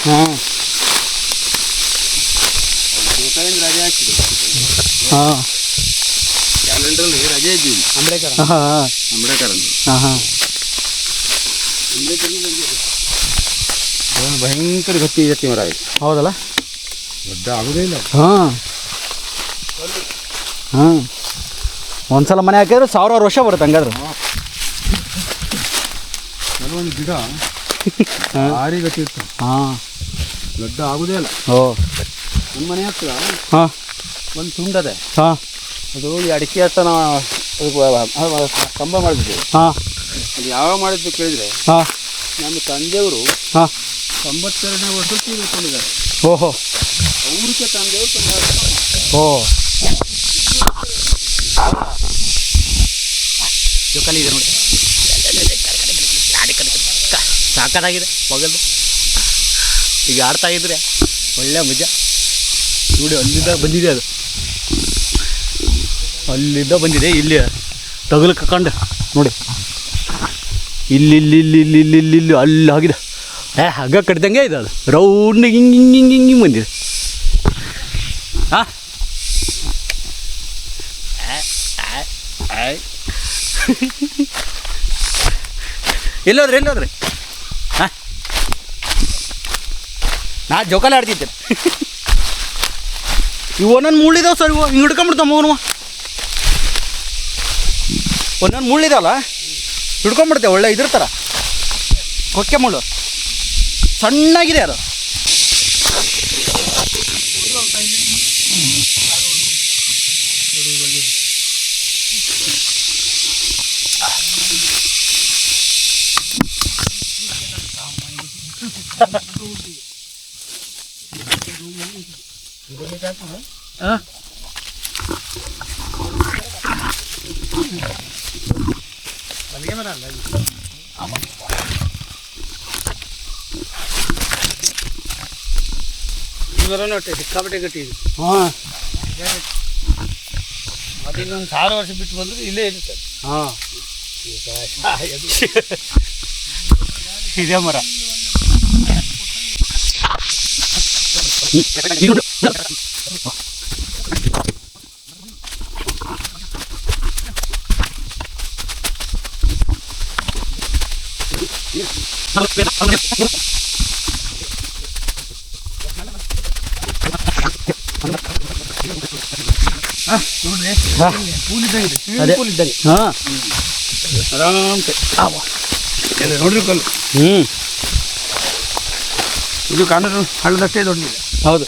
ಹಾಂ ಕಡೆಯಿಂದ ರಜೆ ಹಾಕಿದೆ. ಹಾಂ, ಕ್ಯಾಲೆಂಡ್ರಲ್ಲಿ ರಜೆ ಇದ್ದೀವಿ. ಅಂಬೇಡ್ಕರ್ ಹಾಂ ಹಾಂ ಅಂಬೇಡ್ಕರ್ ಅಂದು ಹಾಂ ಹಾಂ, ಭಯಂಕರ ಗಟ್ಟಿ ಗಟ್ಟಿ ಮರ ಆಯಿತು. ಹೌದಲ್ಲ? ದೊಡ್ಡ ಆಗೋದೇ ಇಲ್ಲ. ಹಾಂ ಹಾಂ, ಒಂದ್ಸಲ ಮನೆ ಹಾಕಿದ್ರೆ 1000 ವರ್ಷ ಬರುತ್ತೆ. ಹಂಗಾದ್ರೆ ಕೆಲವೊಂದು ಗಿಡ ಭಾರಿ ಗಟ್ಟಿ ಇರ್ತದೆ. ಹಾಂ, ದೊಡ್ಡ ಆಗೋದೇ ಇಲ್ಲ. ಓ ನಮ್ಮ ಮನೆ ಹತ್ರ ಹಾಂ ಒಂದು ತುಂಡದೆ. ಹಾಂ ಅದು ಈ ಅಡಿಕೆ ಹತ್ರ ನಾವು ಕಂಬ ಮಾಡಿಬಿಟ್ಟಿವಿ. ಹಾಂ ಅದು ಯಾವಾಗ ಮಾಡಿದ್ದು ಕೇಳಿದರೆ ಹಾಂ ನಮ್ಮ ತಂದೆಯವರು ಹಾಂ 92ನೇ ವರ್ಷಕ್ಕೆ ತಿಳ್ಕೊಂಡಿದ್ದಾರೆ. ಓಹೋ, ಅವ್ರಿಗೆ ತಂದೆಯವರು ತುಂಬ ಓ ಜೋಕಾಲಿ ಇದೆ ನೋಡಿ, ಸಾಕಾಗಿದೆ ಮಗಲ್ದು. ಈಗ ಆಡ್ತಾ ಇದ್ರೆ ಒಳ್ಳೆ ಮಜಾ ನೋಡಿ. ಅಲ್ಲಿದ್ದ ಬಂದಿದೆ, ಅದು ಅಲ್ಲಿದ್ದ ಬಂದಿದೆ. ಇಲ್ಲಿ ತಗಲು ಕಕ್ಕೊಂಡು ನೋಡಿ, ಇಲ್ಲಿ ಇಲ್ಲಿ ಇಲ್ಲಿ ಇಲ್ಲಿ ಇಲ್ಲಿ ಇಲ್ಲಿ ಅಲ್ಲಿ ಆಗಿದೆ. ಹಗ್ಗ ಕಟ್ಟಿದಂಗೆ ಇದೆ. ಅದು ರೌಂಡ್ ಹಿಂಗೆ ಹಿಂಗೆ ಹಿಂಗೆ ಹಿಂಗೆ ಹಿಂಗೆ ಬಂದಿದೆ. ಹಾಂ ಎಲ್ಲೋದ್ರಿ ಹಾಂ ನಾ ಜೋಕಾಲಿ ಆಡ್ತಿದ್ದೆ ಇವು ಒಂದೊಂದು ಮುಳ್ಳಿದಾವೆ ಸರ್ ಇವು ಹಿಂಗೆ ಹಿಡ್ಕೊಂಬಿಡ್ತಾವ ಮಗನು ಒಂದೊಂದು ಮುಳ್ಳಿದಾವಲ್ಲ ಹಿಡ್ಕೊಂಬಿಡ್ತೇವೆ ಒಳ್ಳೆ ಇದ್ರ ಥರ ಕೊಕ್ಕೆ ಮುಳ್ಳು ಸಣ್ಣಾಗಿದೆ ಅದು ಹಾಂ ಸಿಕ್ಕಾಪಟ್ಟೆ ಗಟ್ಟಿ ಇದು. ಹಾಂ ಅದಿನ್ನೊಂದು 1000 ವರ್ಷ ಬಿಟ್ಟು ಬಂದರೆ ಇಲ್ಲೇ ಇರುತ್ತೆ. ಹಾಂ ಇದೇ ಮರ ನೋಡ್ರಿ ಹಾಂ ಪೂಲ್ ಇದ್ದಂಗೆ ಅದೇ. ಪೂಲ್ ಇದ್ದಂಗೆ ಹಾಂ ಆರಾಮ್ಸೆ ಎಲ್ಲ ನೋಡ್ರಿ ಕಲ್ಲು ಹ್ಞೂ ಇದು ಕಾಣೋದು ಹಳ್ಳದಷ್ಟೇ ದೊಡ್ಡದಿದೆ. ಹೌದು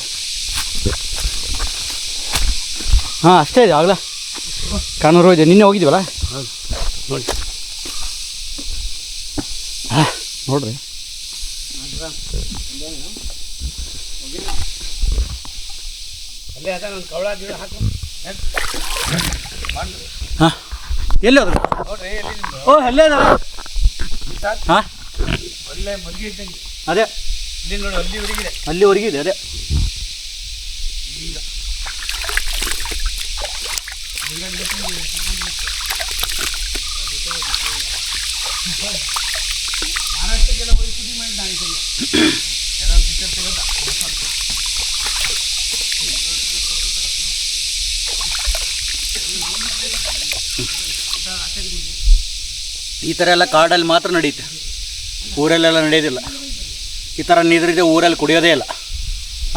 ಹಾಂ ಅಷ್ಟೇ ಇದೆ ಆಗಲ್ಲ ಕಾನೂರು ಇದೆ ನಿನ್ನೆ ಹೋಗಿದ್ದೀವಲ್ಲ ಹೌದು ನೋಡಿ ಹಾಂ ನೋಡ್ರಿ ಅಲ್ಲೇ ಅದ ನನ್ನ ಕವಳ ಗಿಡ ಹಾಕು ಹಾಂ ಎಲ್ಲಿ ಹೋದ್ರು ನೋಡ್ರಿ ಎಲ್ಲಿ ನಿಮ್ದು ಓ ಅಲ್ಲೇ ಅದಾರ ಹಾಂ ಒಳ್ಳೆ ಮಲ್ಗೆ ಇದ್ದಂಗೆ ಅದೇ ಇಲ್ಲಿ ನೋಡಿ ಅಲ್ಲಿವರೆಗಿದೆ. ಅಲ್ಲಿವರೆಗೂ ಇದೆ ಅದೇ ಮಹಾರಾಷ್ಟ್ರಕ್ಕೆಲ್ಲ ಹೋಗಿ ಶೂಟಿಂಗ್ ಮಾಡಿ ನಾನು ಕೆಲವು ಪಿಕ್ಚರ್ ತೆಗೆದ ಈ ಥರ ಎಲ್ಲ ಕಾಡಲ್ಲಿ ಮಾತ್ರ ನಡೆಯುತ್ತೆ ಊರಲ್ಲೆಲ್ಲ ನಡೆಯೋದಿಲ್ಲ ಈ ಥರ ನೀರಿದೆ ಊರಲ್ಲಿ ಕುಡಿಯೋದೇ ಇಲ್ಲ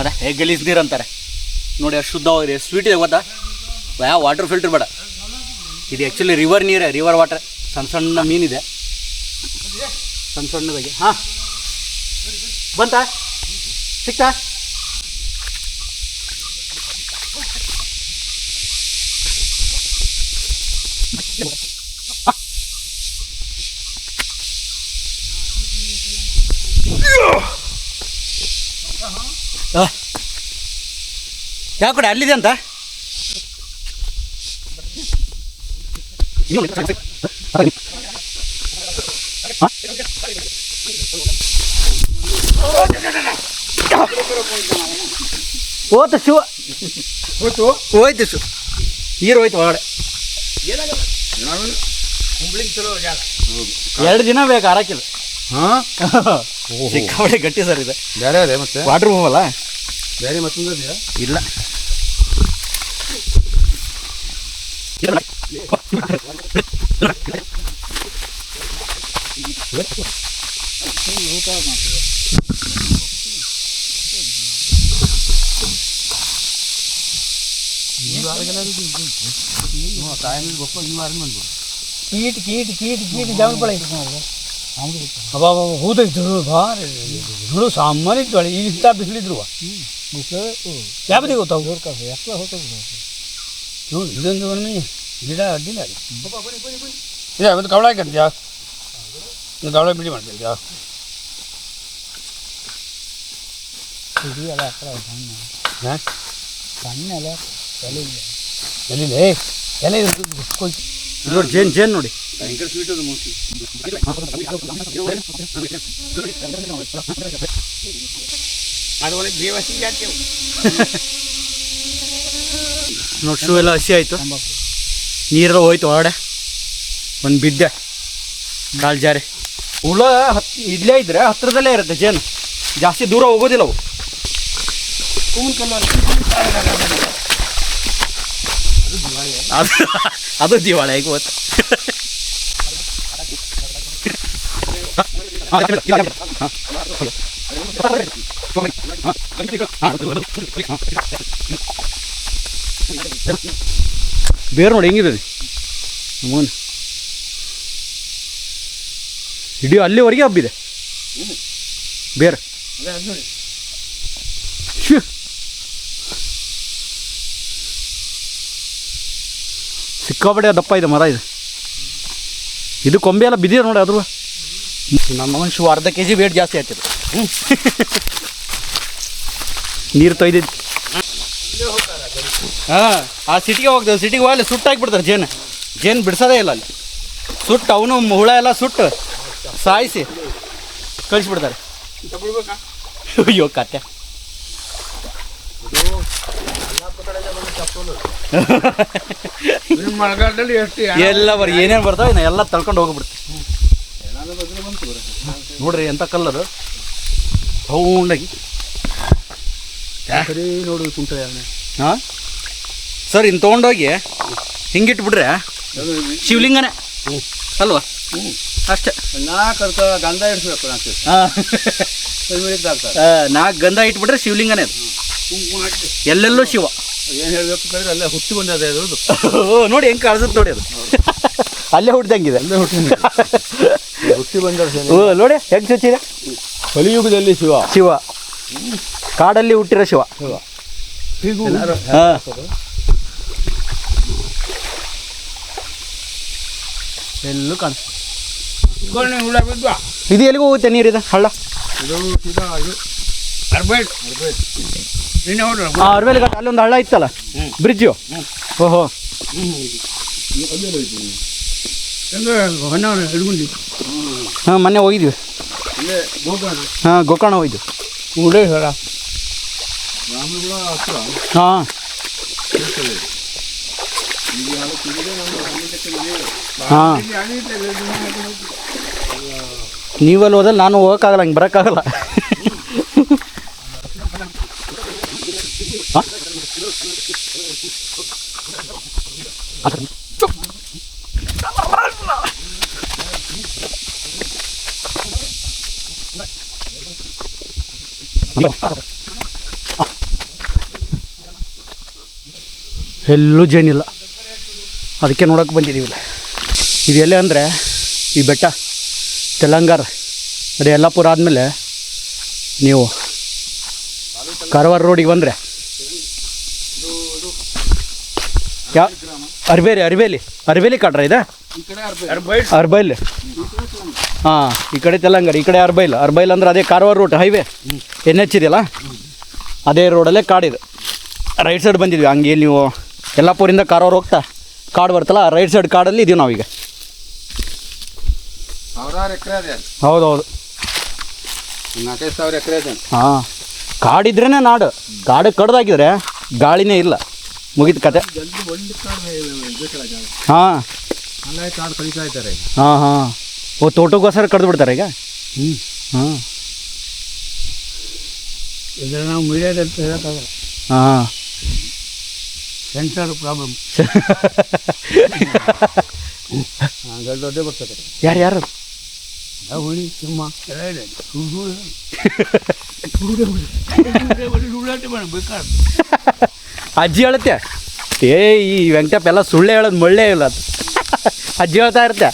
ಅದೇ ಹೇಗೆ ಗಲೀಜು ನೀರು ಅಂತಾರೆ ನೋಡಿ ಅಷ್ಟು ಶುದ್ಧವಾಗಿದೆ ಸ್ವೀಟ್ ಇದೆ ಗೊತ್ತಾ ಯಾವ ವಾಟರ್ ಫಿಲ್ಟರ್ ಬೇಡ ಇದು ಆ್ಯಕ್ಚುಲಿ ರಿವರ್ ನೀರೇ ರಿವರ್ ವಾಟರ್ ಸಣ್ಣ ಸಣ್ಣ ಮೀನಿದೆ ಸಣ್ಣ ಸಣ್ಣದಾಗಿ ಹಾಂ ಬಂತಾ ಸಿಕ್ತಾ ಯಾವ ಕಡೆ ಅಲ್ಲಿದೆ ಅಂತ ಹೋಯ್ತು ಶಿವ ಹೋಯ್ತು ಶಿವ ನೀರು ಹೋಯ್ತು ಒಳಗಡೆ ಹುಬ್ಳಿಗೆ ಚಲೋ ಜಾಗ 2 ದಿನ ಬೇಕು ಆರಾಕಿಲ್ಲ ಹಾಂ ಸಿಕ್ಕಾಪಟ್ಟೆ ಗಟ್ಟಿ ಸರ್ ಇದೆ ಬೇರೆ ಅದೇ ಮತ್ತೆ ವಾಟರ್ ಮೂವಲ್ಲ ಬೇರೆ ಮತ್ತೊಂದು ಇದೆಯಾ ಇಲ್ಲ ಕೀಟ್ ಕೀಟ್ ಕೀಟ್ ಕೀಟ್ ಜಾಮೂನ್ ಪಳ ಇತ್ತು ಅಬ್ಬಾ ಹೂದೈತು ಭಾರಿ ನೋಡು ಸಾಮಾನ್ಯ ಇತ್ತು ಈಗ ಇಂಥ ಬಿಸಿಲಿದ್ರು ಯಾವ ಬದಿ ಗೊತ್ತಾವು ಎಷ್ಟ ಹೋಗ್ತಾವ ನೋಡಿ ಇದೊಂದು ಒಮ್ಮೆ ಗಿಡ ಅಡ್ಡಿಲ್ಲ ಇದೆ ಒಂದು ಕವಳ ಹಾಕಂತ್ಯಾ ಒಂದು ಕವಳ ಬಿಡಿ ಮಾಡ್ಕೊಂತ್ಯಾ ಎಲ್ಲ ಹಾಂ ಸಣ್ಣ ಎಲೆ ಎಲ್ಲಿದೆ ಎಲೆ ಕೊಯ್ತು ನೋಡಿ ಜೇನು ನೋಡಿ ಭಯಂಕರ ಸ್ವೀಟ್ ಅದು ಮೋಸ್ಟ್ಲಿ ಅದು ಒಳಗೆ ಬೇವಸಿ ಜಾತಿ ನೋಡಿ ಶೂ ಎಲ್ಲ ಹಸಿ ಆಯಿತು ನೀರೆಲ್ಲ ಹೋಯ್ತು ಹೊರಡೆ ಒಂದು ಬಿದ್ದೆ ಕಾಲು ಜಾರಿ ಹುಳ ಇಲ್ಲೇ ಇದ್ರೆ ಹತ್ತಿರದಲ್ಲೇ ಇರುತ್ತೆ ಜೇನು ಜಾಸ್ತಿ ದೂರ ಹೋಗೋದಿಲ್ಲ ಅವು ಅದು ದಿವಾಳಿ ಆಗಿ ಹೋಯ್ತು. ಬೇರೆ ನೋಡಿ ಹೆಂಗಿದೆ ಮೂನ್ ಇಡೀ ಅಲ್ಲಿವರೆಗೆ ಹಬ್ಬಿದೆ ಬೇರೆ. ಸಿಕ್ಕಾಪಟ್ಟೆ ದಪ್ಪ ಇದೆ ಮರ ಇದು. ಇದು ಕೊಂಬೆ ಎಲ್ಲ ಬಿದ್ದಿದೆ ನೋಡಿ ಅದ್ರ. ನಮ್ಮ ಮನುಷ್ಯ ಅರ್ಧ ಕೆ ಜಿ ವೇಟ್ ಜಾಸ್ತಿ ಆಗ್ತದೆ. ನೀರು ತೊಯ್ದಿದ್ದು. ಹಾಂ, ಆ ಸಿಟಿಗೆ ಹೋಗ್ತೇವೆ. ಸಿಟಿಗೆ ಹೋಗಲಿ ಸುಟ್ಟಾಕಿಬಿಡ್ತಾರೆ ಜೇನು ಬಿಡಿಸೋದೇ ಇಲ್ಲ ಅಲ್ಲಿ. ಸುಟ್ಟು ಅವನು ಹುಳ ಎಲ್ಲ ಸುಟ್ಟು ಸಾಯಿಸಿ ಕಳಿಸ್ಬಿಡ್ತಾರೆ. ಅಯ್ಯೋ ಕತ್ತೆ. ಮಳೆಗಾಲದಲ್ಲಿ ಎಷ್ಟು ಎಲ್ಲ ಬರೀ ಏನೇನು ಬರ್ತಾವೆ ನಾ ಎಲ್ಲ ತಳ್ಕೊಂಡು ಹೋಗ್ಬಿಡ್ತೀವಿ. ನೋಡ್ರಿ ಎಂಥ ಕಲ್ಲದು ರೌಂಡಾಗಿ. ಸರಿ ನೋಡು ಕುಂಟ. ಹಾಂ ಸರ್, ಇನ್ನು ತೊಗೊಂಡೋಗಿ ಹಿಂಗಿಟ್ಬಿಟ್ರೆ ಶಿವಲಿಂಗನೇ ಅಲ್ವಾ? ಅಷ್ಟೇ. ಗಂಧ ಇಡಿಸ್ಬೇಕು ಹಾಂ, 4 ಗಂಧ ಇಟ್ಬಿಟ್ರೆ ಶಿವಲಿಂಗನೇ ಅದು. ಎಲ್ಲೆಲ್ಲೂ ಶಿವ. ಏನು ಹೇಳ್ಬೇಕು ಅಲ್ಲೇ ಹುಟ್ಟಿ ಬಂದದೆ ಅದು. ನೋಡಿ ಹೆಂಗೆ ಕಾಣಿಸುತ್ತೆ ನೋಡಿ ಅದು. ಅಲ್ಲೇ ಹುಟ್ಟಿದಂಗಿದೆ. ಅಲ್ಲೇ ಹುಟ್ಟಿ ಬಂದ ನೋಡಿ ಹೆಂಗೆ ಚುಚ್ಚಿದೆ. ಕಲಿಯುಗದಲ್ಲಿ ಶಿವ ಕಾಡಲ್ಲಿ ಹುಟ್ಟಿರೋ ಶಿವ. ಹಾಂ, ಎಲ್ಲೂ ಕಾಣಿಸ್ತು. ಹುಳ ಬಿದ್ವಾ? ಇದು ಎಲ್ಲಿಗೂ ಹೋಗುತ್ತೆ ನೀರಿದೆ ಹಳ್ಳ. ಇದು ಸೀದಾ ಇದು ಅರ್ಬೇಡ್ ನಿನ್ನೆ ನೋಡ್ರಿ. ಹಾಂ, ಅರ್ವೇಲಿ ಘಾಟ ಅಲ್ಲೊಂದು ಹಳ್ಳ ಇತ್ತಲ್ಲ, ಬ್ರಿಡ್ಜು. ಓಹೋ, ಹೊನ್ನಾವರ ಹಿಡ್ಕೊಂಡು ಹಾಂ ಮೊನ್ನೆ ಹೋಗಿದ್ವಿ. ಹಾಂ, ಗೋಕರ್ಣ ಹೋಗಿದ್ವಿ. ಮುರುಡೇಶ್ವರ ಹಾಂ, ಹಾಂ. ನೀವಲ್ಲಿ ಹೋದಲ್ಲಿ ನಾನು ಹೋಗೋಕ್ಕಾಗಲ್ಲ, ಹಂಗೆ ಬರೋಕ್ಕಾಗಲ್ಲ. ಎಲ್ಲೂ ಜೇನಿಲ್ಲ, ಅದಕ್ಕೆ ನೋಡೋಕೆ ಬಂದಿದ್ದೀವಿಲ್ಲ. ಇದು ಎಲ್ಲೇ ಅಂದರೆ ಈ ಬೆಟ್ಟ ತೆಲಂಗಾಣ ಅದೇ ಯಲ್ಲಾಪುರ ಆದಮೇಲೆ ನೀವು ಕಾರವಾರ ರೋಡಿಗೆ ಬಂದರೆ ಯಾವ ಅರ್ಬೇಲಿ ಕಾಡ್ರ ಇದೆ. ಅರ್ಬೈಲ್. ಹಾಂ, ಈ ಕಡೆ ತೆಲಂಗಾಣ, ಈ ಕಡೆ ಅರ್ಬೈಲ್ ಅಂದ್ರೆ ಅದೇ ಕಾರವಾರ ರೂಟ್ ಹೈವೇ NH ಇದೆಯಲ್ಲ, ಅದೇ ರೋಡಲ್ಲೇ ಕಾಡಿದೆ. ರೈಟ್ ಸೈಡ್ ಬಂದಿದ್ವಿ. ಹಂಗೆ ನೀವು ಯಲ್ಲಾಪುರಿಂದ ಕಾರವಾರ ಹೋಗ್ತಾ ಕಾಡು ಬರ್ತಲ್ಲ, ರೈಟ್ ಸೈಡ್ ಕಾಡಲ್ಲಿ ಇದೀವಿ ನಾವೀಗ. ಹೌದೌದು, 4,000 ಎಕರೆ ಇದೆ. ಹಾಂ, ಕಾಡಿದ್ರೇ ನಾಡು. ಕಾಡು ಕಡ್ದಾಕಿದ್ರೆ ಗಾಳಿನೇ ಇಲ್ಲ, ಮುಗಿದ ಕತೆ. ಹಾಂ, ಕಾಡು ಕಳೀತಾ ಇದ್ದಾರೆ. ಹಾಂ ಹಾಂ. ಓ, ತೋಟಕ್ಕೋಸ್ಕರ ಕಡ್ದು ಬಿಡ್ತಾರೆ ಈಗ. ಹಾಂ, ಇದರ ನಾವು ಮೀಡಿಯಾದಲ್ಲಿ ಹೇಳೋಕ್ಕಾಗಲ್ಲ. ಹಾಂ, ಸೆನ್ಸರ್ ಪ್ರಾಬ್ಲಮ್. ದೊಡ್ಡ ಬರ್ತದೆ. ಯಾರು ಹುಳಿ ಸಿಂಹ ಎಲ್ಲ ಇದೆ. ಬೇಕಾದ್ರೆ ಅಜ್ಜಿ ಹೇಳುತ್ತೆ, ಈ ವೆಂಕಟಪ್ಪ ಎಲ್ಲ ಸುಳ್ಳೆ ಹೇಳೋದು, ಮಳ್ಳೆ ಇಲ್ಲ ಅದು. ಅಜ್ಜಿ ಹೇಳ್ತಾ ಇರುತ್ತೆ,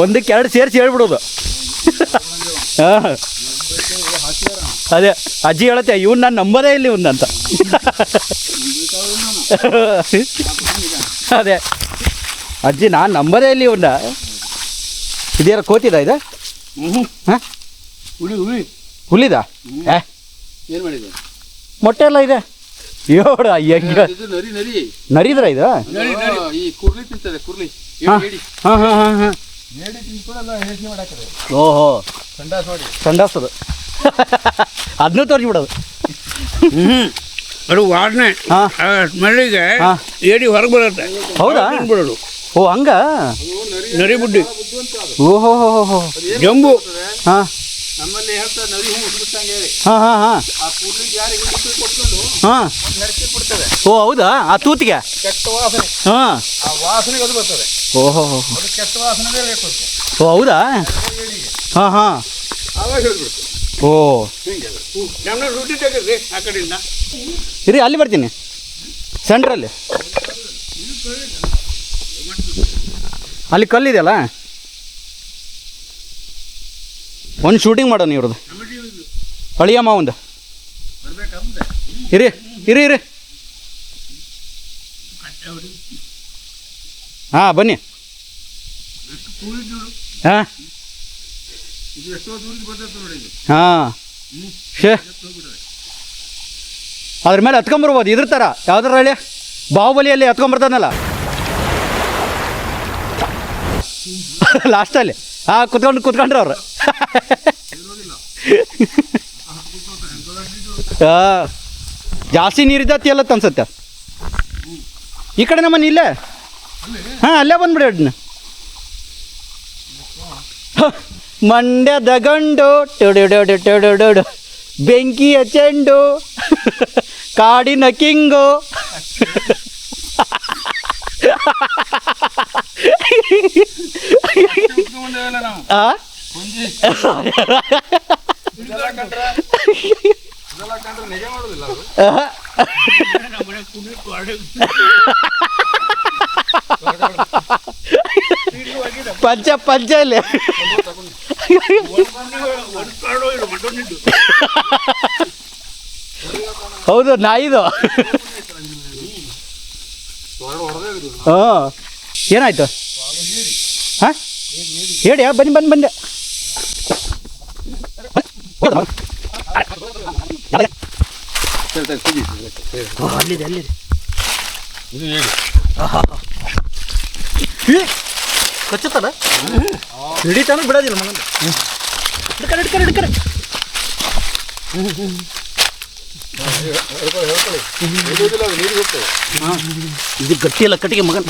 1ಕ್ಕೆ 2 ಸೇರಿಸಿ ಹೇಳ್ಬಿಡೋದು. ಹಾಂ, ಅದೇ ಅಜ್ಜಿ ಹೇಳುತ್ತೆ, ಇವ್ನು ನಾನು ನಂಬೋದೇ ಇಲ್ಲ ಇವ್ನಂತ. ಅದೇ ಅಜ್ಜಿ, ನಾನು ನಂಬೋದೇ ಇಲ್ಲ ಇವನ್ನ. ಇದ್ಯಾರ ಕೋತಿದ ಇದು? ಹಾಂ, ಹುಲಿದ? ಏನು ಮಾಡಿದೆ? ಮೊಟ್ಟೆ ಎಲ್ಲ ಇದೆ. ಯೋಡ ಹೆಂಗೆ ನರಿದ್ರ ಇದು? ಈ ಕುರ್ಲಿ ತಿಂತದೆ, ಕುರ್ಲಿ. ಹಾಂ ಹಾಂ ಹಾಂ ಹಾಂ ಹಾಂ. ಓಹೋ, ಸಂಡಾಸದು. ಅದನ್ನೂ ತೋರಿಸ್ಬಿಡೋದು. ಅದು ವಾಸನೆ. ಹಾಂ, ಸ್ಮೆಲ್ಲಿಗೆ ಹಾಂ, ಏಡಿ ಹೊರಗೆ ಬರುತ್ತೆ. ಹೌದಾ? ಬಿಡೋದು. ಓ, ಹಂಗ? ನರಿ ಬುಡ್ಡಿ. ಓಹೋ ಹೋ ಹೋ. ಜಂಬು. ಹಾಂ, ನಮ್ಮಲ್ಲಿ ಹೇಳ್ತಾರೆ ನದಿ ಹೂ ಹುಡುಕ್ತಂಗೆ ಹೇಳಿ ಹಾಂ ಹಾಂ ಹಾಂ ಆ ಕೂದಲಿಗೆ ಯಾರಿಗೆ ಕೊಟ್ಕೊಂಡು ಹಾಂ ಒಂದು ನರಸಿ ಕೊಡ್ತದೆ ಓ ಹೌದಾ ಆ ತೂತಿಗೆ ಕೆಟ್ಟ ವಾಸನೆ ಹಾಂ ಆ ವಾಸನೆಗೆ ಅದು ಬರ್ತದೆ ಓಹೋ ಅದು ಕೆಟ್ಟ ವಾಸನೆ ಬೇಕು ಅಂತ ಓ ಹೌದಾ ಹಾಂ ಹಾಂ ಆವಾಗ ಹೇಳ್ಬಿಡ್ತು ಓ ಹಿಂಗೆ ನಮ್ಮ ರುಟಿ ತೆಗೆದ್ರಿ ಆ ಕಡೆಯಿಂದ ಇರಿ ಅಲ್ಲಿ ಬರ್ತೀನಿ ಸೆಂಟ್ರಲ್ಲಿ ಅಲ್ಲಿ ಕಲ್ಲಿದೆಯಲ್ಲ ಒಂದು ಶೂಟಿಂಗ್ ಮಾಡೋಣ ಇವ್ರದ್ದು ಅಳಿಯ ಮಾವಂದು ಇರಿ ಇರಿ ಇರಿ ಹಾಂ ಬನ್ನಿ ಹಾಂ ಹಾಂ ಶೇ ಅದ್ರ ಮೇಲೆ ಹತ್ಕೊಂಬರ್ಬೋದು ಇದ್ರ ಥರ ಯಾವ್ದಾರ ಹೇಳಿ ಬಾಹುಬಲಿಯಲ್ಲಿ ಹತ್ಕೊಂಬರ್ತಾನಲ್ಲ ಲಾಸ್ಟಲ್ಲಿ ಹಾಂ ಕುತ್ಕೊಂಡ್ರೆ ಅವ್ರು ಹಾಂ ಜಾಸ್ತಿ ನೀರಿದ್ದತ್ತಿ ಎಲ್ಲ ಅನ್ಸುತ್ತೆ ಈ ಕಡೆ ನಮ್ಮನೆ ಇಲ್ಲೇ ಹಾಂ ಅಲ್ಲೇ ಬಂದ್ಬಿಡಿ ಅಡ್ನ ಮಂಡ್ಯದ ಗಂಡು ಟೊಡು ಬೆಂಕಿಯ ಚೆಂಡು ಕಾಡಿನ ಕಿಂಗು ಆ ಪಂಚ ಇಲ್ಲಿ ಹೌದು ನಾಯಿದು ಹಾಂ ಏನಾಯ್ತು ಹಾಂ ಹೇಳಿ ಬನ್ನಿ ಬಂದೆ ಅಲ್ಲಿದೆ ಕಚ್ಚುತ್ತಲ್ಲ ಹಿಡಿತಾನ ಬಿಡೋದಿಲ್ಲ ಮಗನ ಹಿಡ್ಕರೆ ಇದು ಗಟ್ಟಿ ಎಲ್ಲ ಕಟ್ಟಿಗೆ ಮಗನ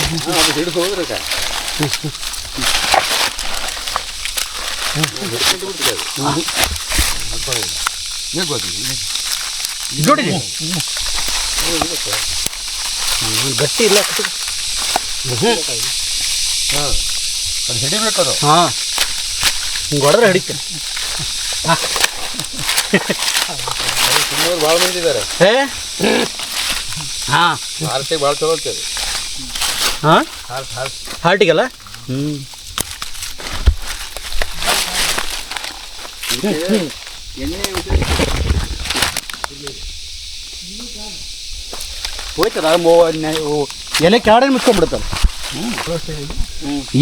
ನೋಡಿ ಗಟ್ಟಿ ಇಲ್ಲ ಕಟ್ಟಿಗೆ ಅದು ಹಿಡಿಬೇಕದು ಹಾಂ ಹಿಂಗೆ ಹೊಡೆದ್ರೆ ಹಿಡಿತೆ ಭಾಳ ಮಂದಿ ಇದ್ದಾರೆ ಹಾಂ ಹಾರ್ಟಿಗೆ ಭಾಳ ತಗೊಳ್ತೇವೆ ಹಾಂ ಹಾರ್ಟಿಗೆಲ್ಲ ಎಣ್ಣೆ ಹೋಯ್ತದ ಎಲೆ ಕೆಳಗಡೆ ಮುಚ್ಕೊಂಡ್ಬಿಡುತ್ತಲ್ಲ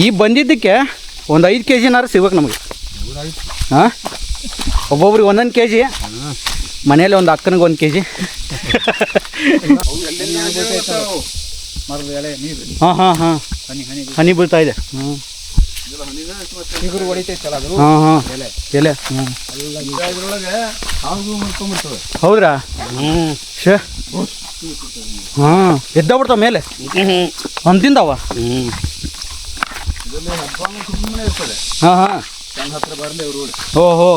ಈ ಬಂದಿದ್ದಕ್ಕೆ ಒಂದು 5 kg ನಾರು ಸಿಗ್ಬೇಕು ನಮಗೆ ಹಾಂ ಒಬ್ಬೊಬ್ರಿಗೆ ಒಂದೊಂದು kg ಮನೇಲಿ ಒಂದು ಅಕ್ಕನಿಗೆ 1 kg ಮರದ ಎಲೆ ನೀರು ಹಾಂ ಹನಿ ಬೀಳ್ತಾ ಇದೆ ಚಿಗುರು ಹೊಡಿತೈತಲ್ಲ ಅದು ಹಾಂ ಎಲೆ ಅದ್ರೊಳಗೆ ಹಾವು ಮುಳ್ಕೊಂಡ್ಬಿಡ್ತವೆ ಹೌದ್ರಾ ಶೇ ಹಾಂ ಎದ್ದಾಗ್ಬಿಡ್ತಾವ ಮೇಲೆ ಅಂತಿಂದವ ಸುಮ್ಮನೆ ಇರ್ತದೆ ಹಾಂ ನನ್ನ ಹತ್ರ ಬರಲಿ ಅವರು ಓಹೋ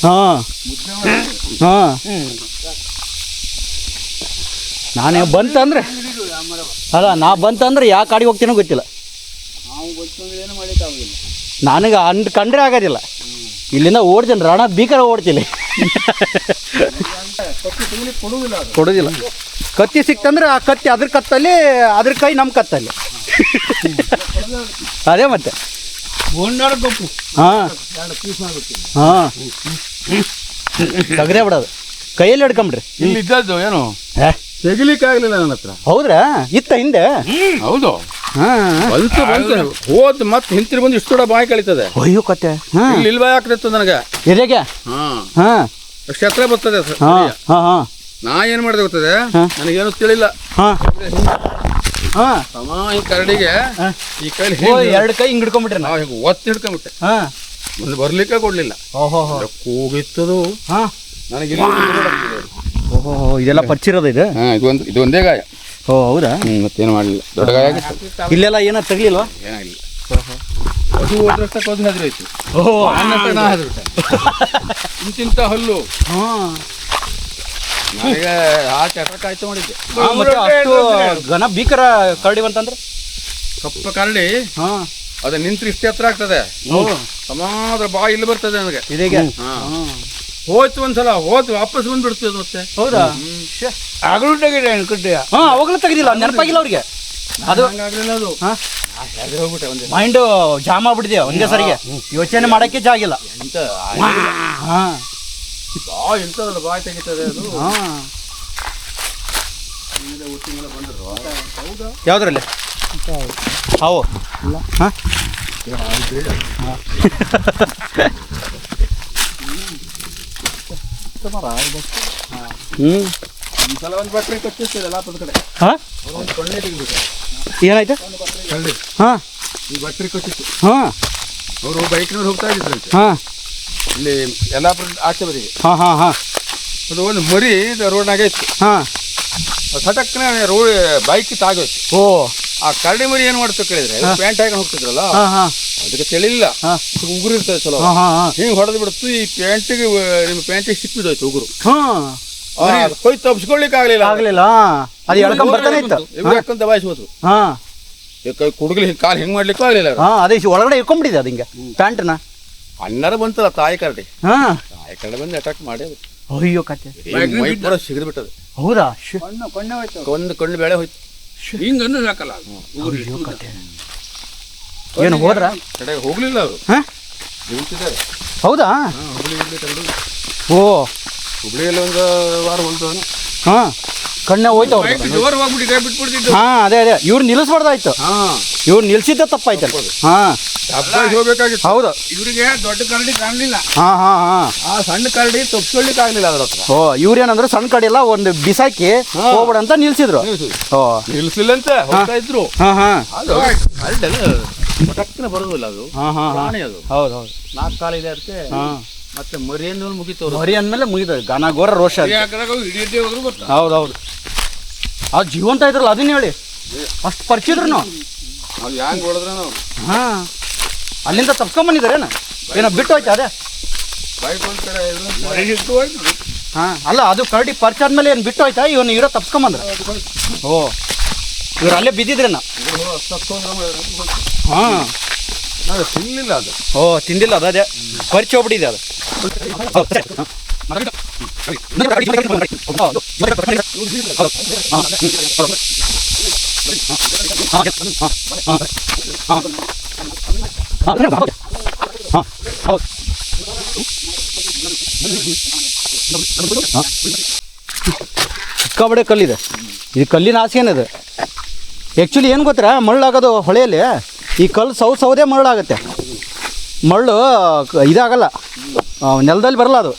ಹಾಂ ನಾನೇ ಬಂತಂದ್ರೆ ಅಲ್ಲ ಬಂತಂದ್ರೆ ಯಾವ ಕಾಡಿಗೆ ಹೋಗ್ತೀನೋ ಗೊತ್ತಿಲ್ಲ ನಾವು ಗೊತ್ತಂದ್ರೆ ಏನು ಮಾಡಿಕ್ಕಾಗಿಲ್ಲ ನನಗೆ ಕಂಡ್ರೆ ಆಗೋದಿಲ್ಲ ಇಲ್ಲಿಂದ ಓಡ್ತೀನಿ ರಣ ಭೀಕರ ಓಡ್ತೀನಿ ಕೊಡೋದಿಲ್ಲ ಕತ್ತಿ ಸಿಕ್ತಂದ್ರೆ ಆ ಕತ್ತಿ ಅದ್ರ ಕತ್ತಲ್ಲಿ ಅದ್ರ ಕೈ ನಮ್ಮ ಕತ್ತಲ್ಲಿ ಅದೇ ಮತ್ತೆ ಹಾಂ ತೆಗ್ದೇ ಬಿಡೋದು ಕೈಯಲ್ಲಿ ಹಿಡ್ಕೊಂಬಿಡ್ರಿ ಇಲ್ಲಿ ಇದ್ದದ್ದು ಏನು ತೆಗಿಲಿಕ್ಕೆ ಆಗಲಿಲ್ಲ ನನ್ನ ಹತ್ರ ಹೌದ್ರಾ ಇತ್ತ ಹಿಂದೆ ಹೌದು ಹಾಂ ಬಂತು ಹೋದ್ ಮತ್ತೆ ಹಿಂತಿರು ಬಂದು ಇಷ್ಟು ದೊಡ್ಡ ಬಾಯಿ ಕಳೀತದೆ ಅಯ್ಯೋ ಕತೆ ಹಾಂ ಇಲ್ಲಿ ಬಾಯಿ ಹಾಕ್ತಿತ್ತು ನನಗೆ ಎದೆಗೆ ಹಾಂ ಹಾಂ ಅಷ್ಟು ಹತ್ರ ಬರ್ತದೆ ಹಾಂ ಹಾಂ ಹಾಂ ನಾ ಏನು ಮಾಡಿದೆ ಗೊತ್ತದೆ ನನಗೇನು ತಿಳಿಲ್ಲ ಹಾಂ ಹಾಂ ಸಮ ಈ ಕರಡಿಗೆ ಈ ಕೈಲಿ ಎರಡು ಕೈ ಹಿಂಗೆ ಹಿಡ್ಕೊಂಬಿಟ್ರಿ ನಾವು ಹಿಂಗೆ ಒತ್ತಿ ಹಿಡ್ಕೊಂಬಿಟ್ಟೆ ಹಾಂ ಒಂದು ಬರ್ಲಿಕ್ಕೆ ಕೊಡ್ಲಿಲ್ಲ ಓಹೋ ಕೂಗಿತ್ತದು ಹಾಂ ನನಗೆ ಓಹೋ ಇದೆಲ್ಲ ಪಚ್ಚಿರೋದು ಇದು ಹಾಂ ಇದು ಒಂದೇ ಗಾಯ ಓ ಹೌದಾ ಮತ್ತೇನು ಮಾಡಲಿಲ್ಲ ದೊಡ್ಡ ಗಾಯ ಆಗಿತ್ತು ಇಲ್ಲೆಲ್ಲ ಏನೋ ತಗಲಿಲ್ವಾ ಏನಾಗಲಿಲ್ಲ ಅದು ಹೋದ್ರಷ್ಟಕ್ಕೆ ಅದು ಹೆದರಾಯ್ತು. ಓಹೋ ನಾ ಹೆದರ್ಬಿಟ್ಟೆ. ಇಂತಿಂತ ಹಲ್ಲು ಹಾಂ ನನಗೆ ಆ ಚಟಕ ಆಯ್ತು ಮಾಡಿದ್ದೆ. ಮತ್ತೆ ಅಷ್ಟು ಘನ ಭೀಕರ ಕರಡಿ ಬಂತಂದ್ರೆ ಕಪ್ಪ ಕರಡಿ ಹಾಂ ಅದು ನಿಂತ್ರೆ ಇಷ್ಟೇ ಹತ್ರ ಆಗ್ತದೆ. ಸಮಾದ್ರ ಬಾಯಿ ಇಲ್ಲಿ ಬರ್ತದೆ ನನಗೆ. ಇದೀಗ ಹೋಯ್ತು ಒಂದ್ಸಲ ಹೋಯ್ತು ವಾಪಸ್ ಬಂದ್ಬಿಡ್ತದೆ ಮತ್ತೆ. ಹೌದಾ ಆಗಲೂ ತೆಗಿದೆ ಅನ್ಕಟ್ಟೆ. ಹಾಂ ಅವಾಗಲೂ ತೆಗೆದಿಲ್ಲ ನೆನಪಾಗಿಲ್ಲ ಅವ್ರಿಗೆ. ಅದು ಹಂಗಾಗ್ಲಿಲ್ಲ ಅದು. ಹಾಂ ಹೆದರಿ ಹೋಗ್ಬಿಟ್ಟೆ ಒಂದೇ. ಮೈಂಡು ಜಾಮ್ ಆಗ್ಬಿಟ್ಟಿದೆ ಒಂದೇ ಸರಿಗೆ ಯೋಚನೆ ಮಾಡೋಕ್ಕೆ ಜಾಗಿಲ್ಲ. ಎಂತ ಹಾಂ ಬಾಯಿ ಎಂತದಲ್ಲ ಬಾಯಿ ತೆಗಿತದೆ ಅದು. ಹಾಂ ಯಾವುದ್ರಲ್ಲಿ ಹಾವು ಹಾಂ ಹ್ಞೂ ಒಂದ್ಸಲ ಒಂದು ಬಟ್ರೆ ಕಚ್ಚಿಸ್ತದೆ ಲಾಪದ ಕಡೆ. ಹಾಂ ಅವ್ರು ಒಂದು ಕೊಂಡೆ ತೆಗಿಬಿಟ್ಟು ಏನಾಯ್ತು ಕಳ್ಳಿ ಹಾಂ ಈ ಬಟ್ರಿ ಕಚ್ಚಿತ್ತು. ಹಾಂ ಅವರು ಬೈಕ್ನವ್ರು ಹೋಗ್ತಾ ಇದ್ರಂತೆ ಹಾಂ ಇಲ್ಲಿ ಯಲ್ಲಾಪುರ ಆಚೆ ಬದಿಗೆ. ಹಾಂ ಹಾಂ ಹಾಂ ಅದು ಒಂದು ಮರಿ ರೋಡ್ನಾಗೆ ಇತ್ತು. ಹಾಂ ಸಟಕ್ನೆ ರೋಡ್ ಬೈಕ್ ತಾಗೋಯ್ತು. ಓ ಆ ಕರಡಿ ಮರಿ ಏನು ಮಾಡ್ತು ಕೇಳಿದ್ರೆ ಪ್ಯಾಂಟ್ ಹಾಕೊಂಡು ಹೋಗ್ತಿದ್ರಲ್ಲ ಹಾಂ ಹಾಂ ಅದಕ್ಕೆ ತಿಳಿಲಿಲ್ಲ. ಹಾಂ ಉಗುರು ಇರ್ತದೆ ಚಲೋ. ಹಾಂ ಹಾಂ ಹಾಂ ಹಿಂಗೆ ಹೊಡೆದು ಬಿಡ್ತು. ಈ ಪ್ಯಾಂಟಿಗೆ ನಿಮ್ಮ ಪ್ಯಾಂಟಿಗೆ ಸಿಕ್ಕಿದೋಯ್ತು ಉಗುರು. ಹಾಂ ಕೊಯ್ ತಪ್ಪಿಸ್ಕೊಳ್ಲಿಕ್ಕೆ ಆಗ್ಲಿಲ್ಲ. ಆಗಲಿಲ್ಲ ಅದು ಎಳ್ಕೊಂಡ್ ಬರ್ತಾನೆ ಇತ್ತು. ಯಾಕಂತ ದಬಾಯಿಸ್ಬೋದು. ಹಾಂ ಕುಡುಗಲಿ ಕಾಲು ಹಿಂಗೆ ಮಾಡ್ಲಿಕ್ಕೂ ಆಗ್ಲಿಲ್ಲ. ಹಾಂ ಅದೇ ಒಳಗಡೆ ಇಟ್ಕೊಂಡ್ಬಿಟ್ಟಿದೆ ಅದು ಹಿಂಗೆ ಪ್ಯಾಂಟ್ನ. ಅಣ್ಣರ ಬಂತಲ್ಲ ತಾಯಿ ಕರಡಿ. ಹಾಂ ತಾಯಿ ಕರಡಿ ಬಂದು ಅಟ್ಯಾಕ್ ಮಾಡಿ ಅದು ಅಯ್ಯೋ ಕತೆ ಮೈ ಪೂರ ಸಿಗದು ಬಿಟ್ಟದು. ಹೌದಾ ಕೊಂಡೆ ಹೋಯ್ತು. ಒಂದು ಕಣ್ಣು ಬೇಳೆ ಹೋಯ್ತು. ಹಿಂಗನ್ನು ಸಾಕಲ್ಲ ಅಯ್ಯೋ ಕತೆ ಏನು ಹೋದ್ರ ಕಡೆಗೆ ಹೋಗ್ಲಿಲ್ಲ ಅವರು. ಹಾಂ ನಿಂತಿದ್ದಾರೆ. ಹೌದಾ ಹುಬ್ಳಿ ಕರಡು. ಓ ಹುಬ್ಳಿಯಲ್ಲಿ ಒಂದು ವಾರ ಹೊಲ್ತು. ಹಾಂ ಕಣ್ಣೆ ಹೋಯ್ತು ಅವ್ರು. ಜೋರು ಹೋಗ್ಬಿಟ್ಟಿದೆ ಬಿಟ್ಬಿಡ್ತಿದ್ದು. ಹಾಂ ಅದೇ ಅದೇ ಇವ್ರು ನಿಲ್ಲಿಸ್ಬಾರ್ದಾಯ್ತು. ಇವ್ರು ನಿಲ್ಸಿದ್ದೆ ತಪ್ಪಾಯ್ತು. ಹಾಂ ಹಬ್ಬಕ್ಕೆ ಹೋಗ್ಬೇಕಾಗಿತ್ತು. ಹೌದು ಇವರಿಗೆ ದೊಡ್ಡ ಕರಡಿ ಕಾಣಲಿಲ್ಲ. ಹಾಂ ಹಾಂ ಹಾಂ ಆ ಸಣ್ಣ ಕರಡಿ ತಪ್ಪಿಸ್ಕೊಳ್ಲಿಕ್ಕೆ ಆಗ್ಲಿಲ್ಲ ಅದ್ರ ಹತ್ರ. ಓ ಇವ್ರೇನಂದ್ರೆ ಸಣ್ಣ ಕಡೆ ಎಲ್ಲ ಒಂದು ಬಿಸಾಕಿ ಹೋಗ್ಬೇಡ ಅಂತ ನಿಲ್ಸಿದ್ರು. ಓ ನಿಲ್ಸಿಲ್ಲಂತೆ ಹೋಗ್ತಾ ಇದ್ರು. ಹಾಂ ಹಾಂ ಅದು ಅಲ್ಲೆಲ್ಲ ಪಟಕ್ಕಿನ ಬರೋದಿಲ್ಲ ಅದು. ಹಾಂ ಹಾಂ ಪ್ರಾಣಿ ಅದು. ಹೌದು ಹೌದು 4 ಕಾಲಿದೆ ಅದಕ್ಕೆ. ಹಾಂ ಮತ್ತೆ ಮರಿಯನ್ನು ಮುಗಿತವ್ರು. ಮರಿ ಅಂದಮೇಲೆ ಮುಗಿದ ಘನ ಘೋರ ರೋಷ ಅದು. ಹಿಡಿಯದೇ ಹೋದ್ರು ಗೊತ್ತಾ. ಹೌದು ಹೌದು ಅದು ಜೀವಂತ ಇದ್ರಲ್ಲ ಅದನ್ನ ಹೇಳಿ ಅಷ್ಟು ಪರಿಚಿದ್ರು ನಾವು ಹೆಂಗ್ ಹೊಡೆದ್ರೆ ನಾವು ಹಾಂ ಅಲ್ಲಿಂದ ತಪ್ಸ್ಕೊಂಬಂದಿದ್ದಾರೇನು ಏನೋ ಬಿಟ್ಟು ಹೋಯ್ತಾ ಅದೇ ಬೈಕ್ ಒಂದ್ಕಡೆ ಹಾಂ ಅಲ್ಲ ಅದು ಕರಡಿ ಪರಿಚಯ ಆದ್ಮೇಲೆ ಏನು ಬಿಟ್ಟು ಹೋಯ್ತಾ ಇವನು ಇರೋ ತಪ್ಸ್ಕೊಂಬಂದ್ರ. ಓ ಇವ್ರು ಅಲ್ಲೇ ಬಿದ್ದಿದ್ರೇನ. ಹಾಂ ನಾವು ತಿನ್ಲಿಲ್ಲ ಅದು. ಓ ತಿಂದಿಲ್ಲ ಅದು ಅದೇ ಪರಿಚಯ ಹೋಗ್ಬಿಟ್ಟಿದೆ ಅದು. ಸಿಕ್ಕಾಬಡೆ ಕಲ್ಲಿದೆ. ಇದು ಕಲ್ಲಿನ ಆಸೆ ಏನಿದೆ ಆ್ಯಕ್ಚುಲಿ ಏನು ಗೊತ್ತಾ ಮಳ್ಳಾಗೋದು ಹೊಳೆಯಲ್ಲಿ ಈ ಕಲ್ಲು ಸೌದೆ ಮರಳಾಗುತ್ತೆ. ಮರಳು ಇದಾಗಲ್ಲ ನೆಲದಲ್ಲಿ ಬರಲ್ಲ ಅದು.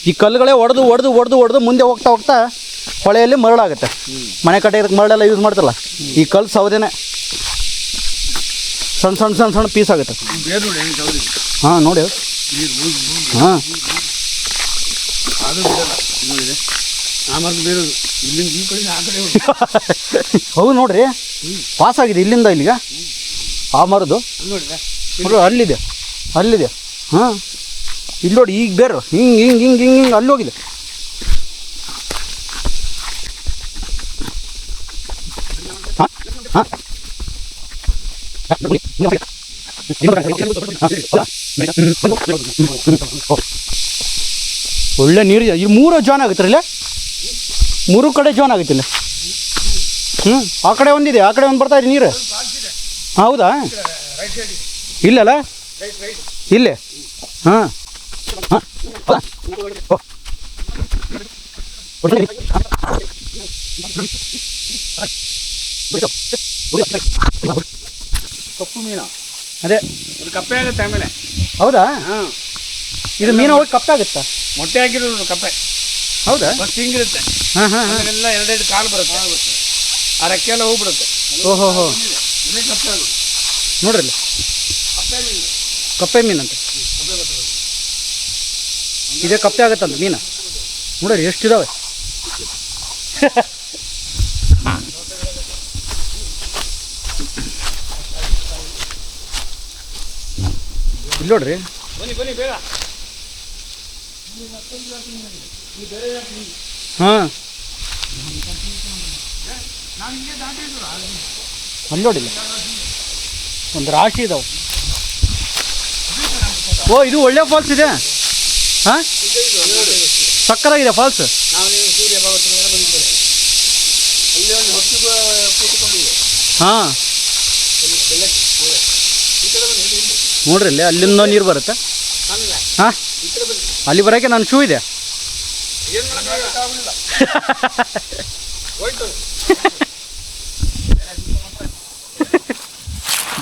ಈ ಕಲ್ಲುಗಳೇ ಒಡೆದು ಮುಂದೆ ಹೋಗ್ತಾ ಹೋಗ್ತಾ ಹೊಳೆಯಲ್ಲಿ ಮರಳಾಗುತ್ತೆ. ಮನೆ ಕಟ್ಟೆ ಇದಕ್ಕೆ ಮರಳೆಲ್ಲ ಯೂಸ್ ಮಾಡ್ತಲ್ಲ ಈ ಕಲ್ಲು ಸೌದೆನೇ ಸಣ್ಣ ಪೀಸ್ ಆಗುತ್ತೆ. ಹಾಂ ನೋಡಿ ಹಾಂ ಹೌದು ನೋಡ್ರಿ ಪಾಸ್ ಆಗಿದೆ ಇಲ್ಲಿಂದ ಇಲ್ಲಿಗೆ ಆ ಮರದು ನೋಡ್ರಿ ಅಲ್ಲಿದೆ ಹಾಂ ಇಲ್ಲಿ ನೋಡಿ ಈಗ ಬೇರೆ ಹಿಂಗೆ ಅಲ್ಲಿ ಹೋಗಿದೆ. ಹಾಂ ಹಾಂ ಒಳ್ಳೆ ನೀರು ಇಲ್ಲಿ 3 ಜಾನ್ ಆಗುತ್ತೆ ಇಲ್ಲ 3 ಕಡೆ ಜಾನ್ ಆಗುತ್ತೆ ಇಲ್ಲ. ಆ ಕಡೆ ಒಂದಿದೆ ಆ ಕಡೆ ಒಂದು ಬರ್ತಾ ಇದೆ ನೀರು. ಹೌದಾ ಇಲ್ಲಲ್ಲ ಇಲ್ಲೇ ಹಾಂ ಹಾಂ ಕಪ್ಪು ಮೀನು ಅದೇ ಅದು ಕಪ್ಪೆ ಆಗುತ್ತೆ ಆಮೇಲೆ. ಹೌದಾ ಹಾಂ ಇದು ಮೀನು ಹೋಗಿ ಕಪ್ಪಾಗುತ್ತಾ. ಮೊಟ್ಟೆ ಹಾಕಿರೋದು ಕಪ್ಪೆ. ಹೌದಾ ಫಸ್ಟ್ ಹಿಂಗಿರುತ್ತೆ. ಹಾಂ ಹಾಂ ಅದನ್ನೆಲ್ಲ 2 ಕಾಲು ಬರುತ್ತೆ. ಆ ರೆಕ್ಕೆ ಎಲ್ಲ ಹೋಗ್ಬಿಡುತ್ತೆ. ಓಹೋ ಹೋ ಇದೇ ಕಪ್ಪೆ ಅದು. ನೋಡ್ರಿ ಕಪ್ಪೆ ಮೀನು ಅಂತ ಇದೇ ಕಪ್ಪೆ ಆಗತ್ತಂತ ಮೀನು ನೋಡ್ರಿ ಎಷ್ಟಿದಾವೆ. ಇಲ್ಲಿ ನೋಡ್ರಿ. ಹಾಂ ಅಲ್ಲಿ ನೋಡಿಲ್ಲ, ಒಂದು ರಾಶಿ ಇದಾವೆ. ಓ ಇದು ಒಳ್ಳೆ ಫಾಲ್ಸ್ ಇದೆ. ಹಾಂ ಸಕ್ಕರಾಗಿದೆ ಫಾಲ್ಸ್. ಹಾಂ ನೋಡ್ರಿ ಅಲ್ಲಿ ಅಲ್ಲಿಂದ ನೀರು ಬರುತ್ತೆ. ಹಾಂ ಅಲ್ಲಿ ಬರೋಕ್ಕೆ ನನ್ನ ಶೂ ಇದೆ.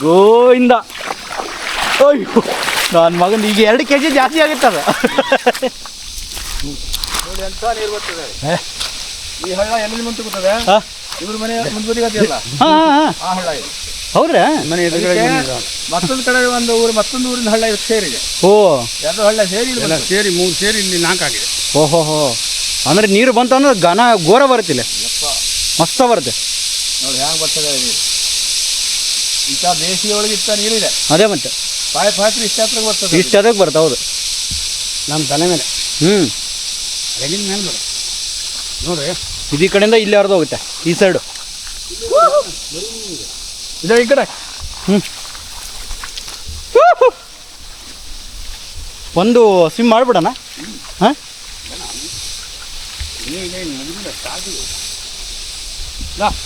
ಗೋವಿಂದ. ಅಯ್ಯೋ ನನ್ನ ಮಗನ ಈಗ 2 kg ಜಾಸ್ತಿ ಆಗುತ್ತದ. ನೋಡಿ ಎಂತ ನೀರು ಬರ್ತದೆ. ಈ ಹಳ್ಳ ಎಲ್ಲಿ ಮುಂದೆ ಕೂತದೆ? ಹಾಂ ಇವ್ರ ಮನೆ ಮುಂದುವರಿಗದೆಯಲ್ಲ, ಹಾಂ ಹಾಂ ಆ ಹಳ್ಳ ಇದು. ಹೌದ್ರಾ? ಮನೆ ಎದುರುಗಡೆ ಮತ್ತೊಂದು ಕಡೆ ಒಂದು ಊರು, ಮತ್ತೊಂದು ಊರಿನ ಹಳ್ಳ ಇದಕ್ಕೆ ಸೇರಿದೆ. ಓ 2 ಹಳ್ಳ ಸೇರಿ ಎಲ್ಲ ಸೇರಿ 3 ಸೇರಿ ಇಲ್ಲಿ 4 ಆಗಿದೆ. ಓಹೋ ಹೋ, ಅಂದರೆ ನೀರು ಬಂತು ಅಂದ್ರೆ ಘನ ಘೋರ ಬರುತ್ತಿಲ್ಲ, ಮಸ್ತ ಬರುತ್ತೆ. ನೋಡಿ ಹ್ಯಾಂಗೆ ಬರ್ತದೆ ನೀರು. ಇಂಥ ಬೇಸಿಗೆ ಒಳಗೆ ಇಷ್ಟ ನೀರಿದೆ. ಅದೇ ಮತ್ತೆ ಪಾಯ್ಪ್ ಹಾಕಿ ಇಷ್ಟ ಹತ್ರ ಬರ್ತದೆ. ಇಷ್ಟು ಅದಕ್ಕೆ ಬರುತ್ತೆ. ಹೌದು ನಮ್ಮ ತಲೆ ಮೇಲೆ ಹ್ಞೂ ಅಲ್ಲಿಂದ ಮೇಲೆ ಬರುತ್ತೆ ನೋಡ್ರಿ. ಇದು ಈ ಕಡೆಯಿಂದ ಇಲ್ಲಿ ಹರಿದು ಹೋಗುತ್ತೆ ಈ ಸೈಡು. ಇದು ಈ ಕಡೆ ಹ್ಞೂ ಒಂದು ಸ್ವಿಮ್ ಮಾಡಿಬಿಡೋಣ. ಹಾಂ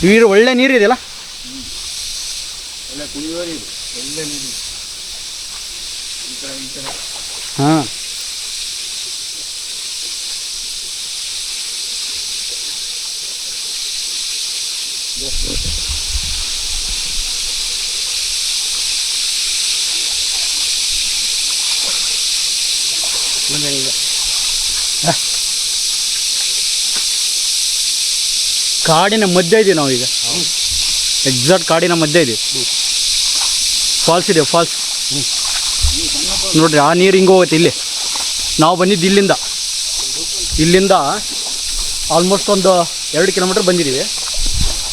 ನೀರು ಒಳ್ಳೆ ನೀರು ಇದೆಯಲ್ಲ. ಹಾಂ ಕಾಡಿನ ಮಧ್ಯೆ ಇದೀವಿ ನಾವೀಗ. ಎಕ್ಸಾಕ್ಟ್ ಕಾಡಿನ ಮಧ್ಯೆ ಇದೆ. ಫಾಲ್ಸ್ ಇದೆ, ಫಾಲ್ಸ್ ನೋಡ್ರಿ. ಆ ನೀರು ಹಿಂಗೆ ಹೋಗುತ್ತೆ. ಇಲ್ಲಿ ನಾವು ಬಂದಿದ್ದು ಇಲ್ಲಿಂದ ಆಲ್ಮೋಸ್ಟ್ ಒಂದು 2 ಕಿಲೋಮೀಟ್ರ್ ಬಂದಿದ್ದೀವಿ.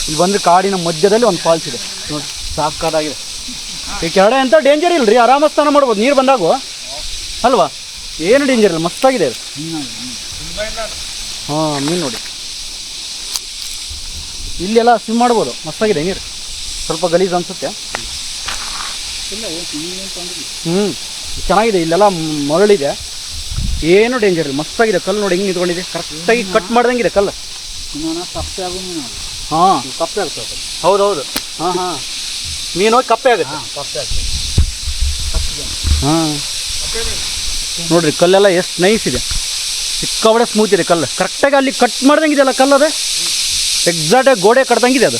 ಇಲ್ಲಿ ಬಂದರೆ ಕಾಡಿನ ಮಧ್ಯದಲ್ಲಿ ಒಂದು ಫಾಲ್ಸ್ ಇದೆ ನೋಡಿ, ಸಾಕಾಗಿದೆ. ಈ ಕೆಳಗಡೆ ಎಂಥ ಡೇಂಜರ್ ಇಲ್ಲ ರೀ, ಆರಾಮ ಸ್ನಾನ ಮಾಡ್ಬೋದು ನೀರು ಬಂದಾಗು ಅಲ್ವಾ. ಏನು ಡೇಂಜರ್ ಇಲ್ಲ, ಮಸ್ತಾಗಿದೆ ಅದು. ಹಾಂ ಮೀನು ನೋಡಿ, ಇಲ್ಲೆಲ್ಲ ಸ್ವಿಮ್ ಮಾಡ್ಬೋದು, ಮಸ್ತಾಗಿದೆ ನೀರು. ಸ್ವಲ್ಪ ಗಲೀಜು ಅನಿಸುತ್ತೆ. ಹ್ಞೂ ಚೆನ್ನಾಗಿದೆ. ಇಲ್ಲೆಲ್ಲ ಮರಳಿದೆ, ಏನು ಡೇಂಜರ್ ಇಲ್ಲ, ಮಸ್ತಾಗಿದೆ. ಕಲ್ಲು ನೋಡಿ ಹೆಂಗೆ ನಿಂತ್ಕೊಂಡಿದೆ, ಕರೆಕ್ಟಾಗಿ ಕಟ್ ಮಾಡ್ದಂಗಿದೆ ಕಲ್ಲು. ಹಾಂ ಕಪ್ಪೆ ಆಗ್ತದೆ. ಹೌದೌದು. ಹಾಂ ಹಾಂ ಮೀನು ಹೋಗಿ ಕಪ್ಪೆ ಆಗುತ್ತೆ. ಹಾಂ ನೋಡಿರಿ ಕಲ್ಲೆಲ್ಲ ಎಷ್ಟು ನೈಸ್ ಇದೆ, ಸಿಕ್ಕಾಬಡೆ ಸ್ಮೂತ್ ಇದೆ ಕಲ್ಲು. ಕರೆಕ್ಟಾಗಿ ಅಲ್ಲಿ ಕಟ್ ಮಾಡ್ದಂಗಿದೆಯಲ್ಲ ಕಲ್ಲು, ಅದು ಎಕ್ಸಾಕ್ಟಾಗಿ ಗೋಡೆ ಕಟ್ದಂಗಿದೆ ಅದು.